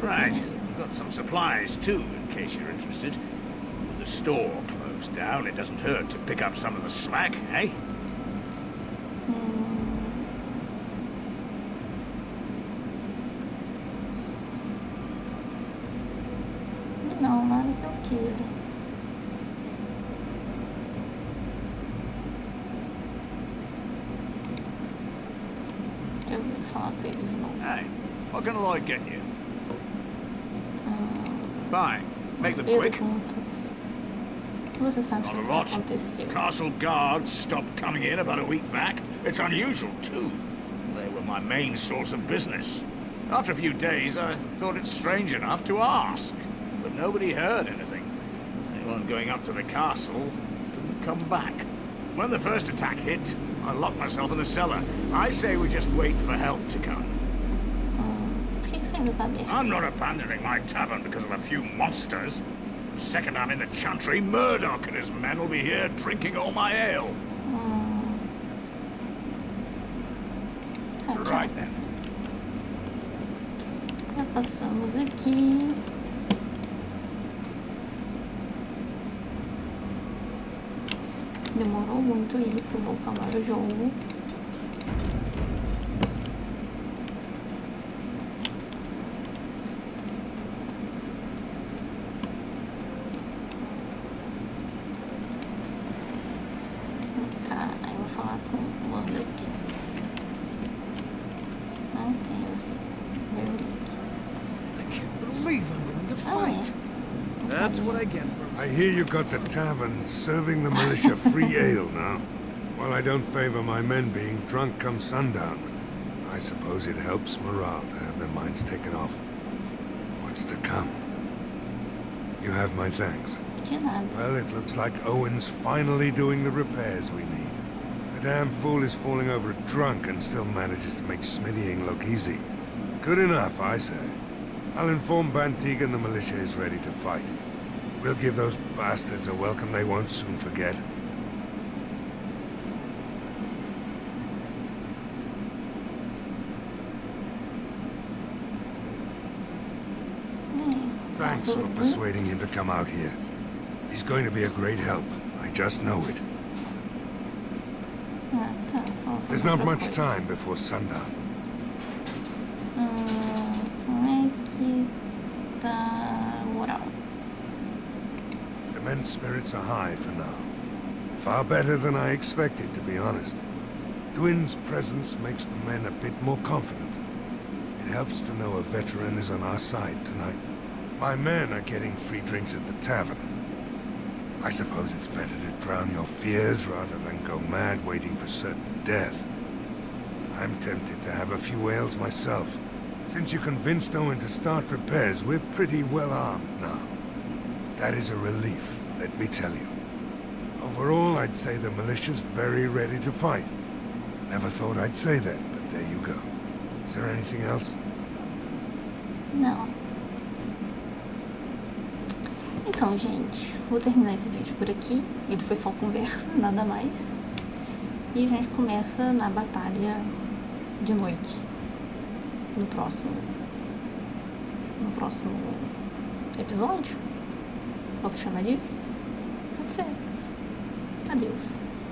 Right. I've got some supplies too, in case you're interested. With the store closed down, it doesn't hurt to pick up some of the slack, eh?
Não, nada que eu queira. Deixa eu falar com ele de novo.
Hey, what can Lloyd get you? Fine. Make them quick.
Você sabe
Not
o
a
que
lot.
aconteceu.
Castle guards stopped coming in about a week back. It's unusual, too. They were my main source of business. After a few days, I thought it strange enough to ask. But nobody heard anything. Anyone going up to the castle didn't come back. When the first attack hit, I locked myself in the cellar. I say we just wait for help to come. I'm not abandoning my tavern because of a few monsters. The second I'm in the chantry, Murdoch and his men will be here drinking all my ale. Right then.
Já passamos aqui. Demorou muito isso, vou salvar o jogo. Tá, aí eu vou falar com o Lord aqui. Não, quem é você?
I can't believe I'm going to fight. That's what I get for...
I hear you got the tavern serving the militia free ale now. Well, I don't favor my men being drunk come sundown. I suppose it helps morale to have their minds taken off what's to come. You have my thanks.
De nada.
Well, it looks like Owen's finally doing the repairs we need. The damn fool is falling over drunk and still manages to make smithying look easy. Good enough, I say. I'll inform Bastante and the militia is ready to fight. We'll give those bastards a welcome they won't soon forget. Thanks for persuading him to come out here. He's going to be a great help. I just know it. There's not much time before sundown.
Como é que tá o oral?
The men's spirits are high for now. Far better than I expected, to be honest. Dwin's presence makes the men a bit more confident. It helps to know a veteran is on our side tonight. My men are getting free drinks at the tavern. I suppose it's better to drown your fears rather than go mad waiting for certain death. I'm tempted to have a few ales myself. Since you convinced Owen to start repairs, we're pretty well armed now. That is a relief, let me tell you. Overall, I'd say the militia's very ready to fight. Never thought I'd say that, but there you go. Is there anything else?
Não. Então, gente, vou terminar esse vídeo por aqui. Ele foi só conversa, nada mais. E a gente começa na batalha de noite. No próximo episódio? Posso chamar disso? Pode ser. Adeus.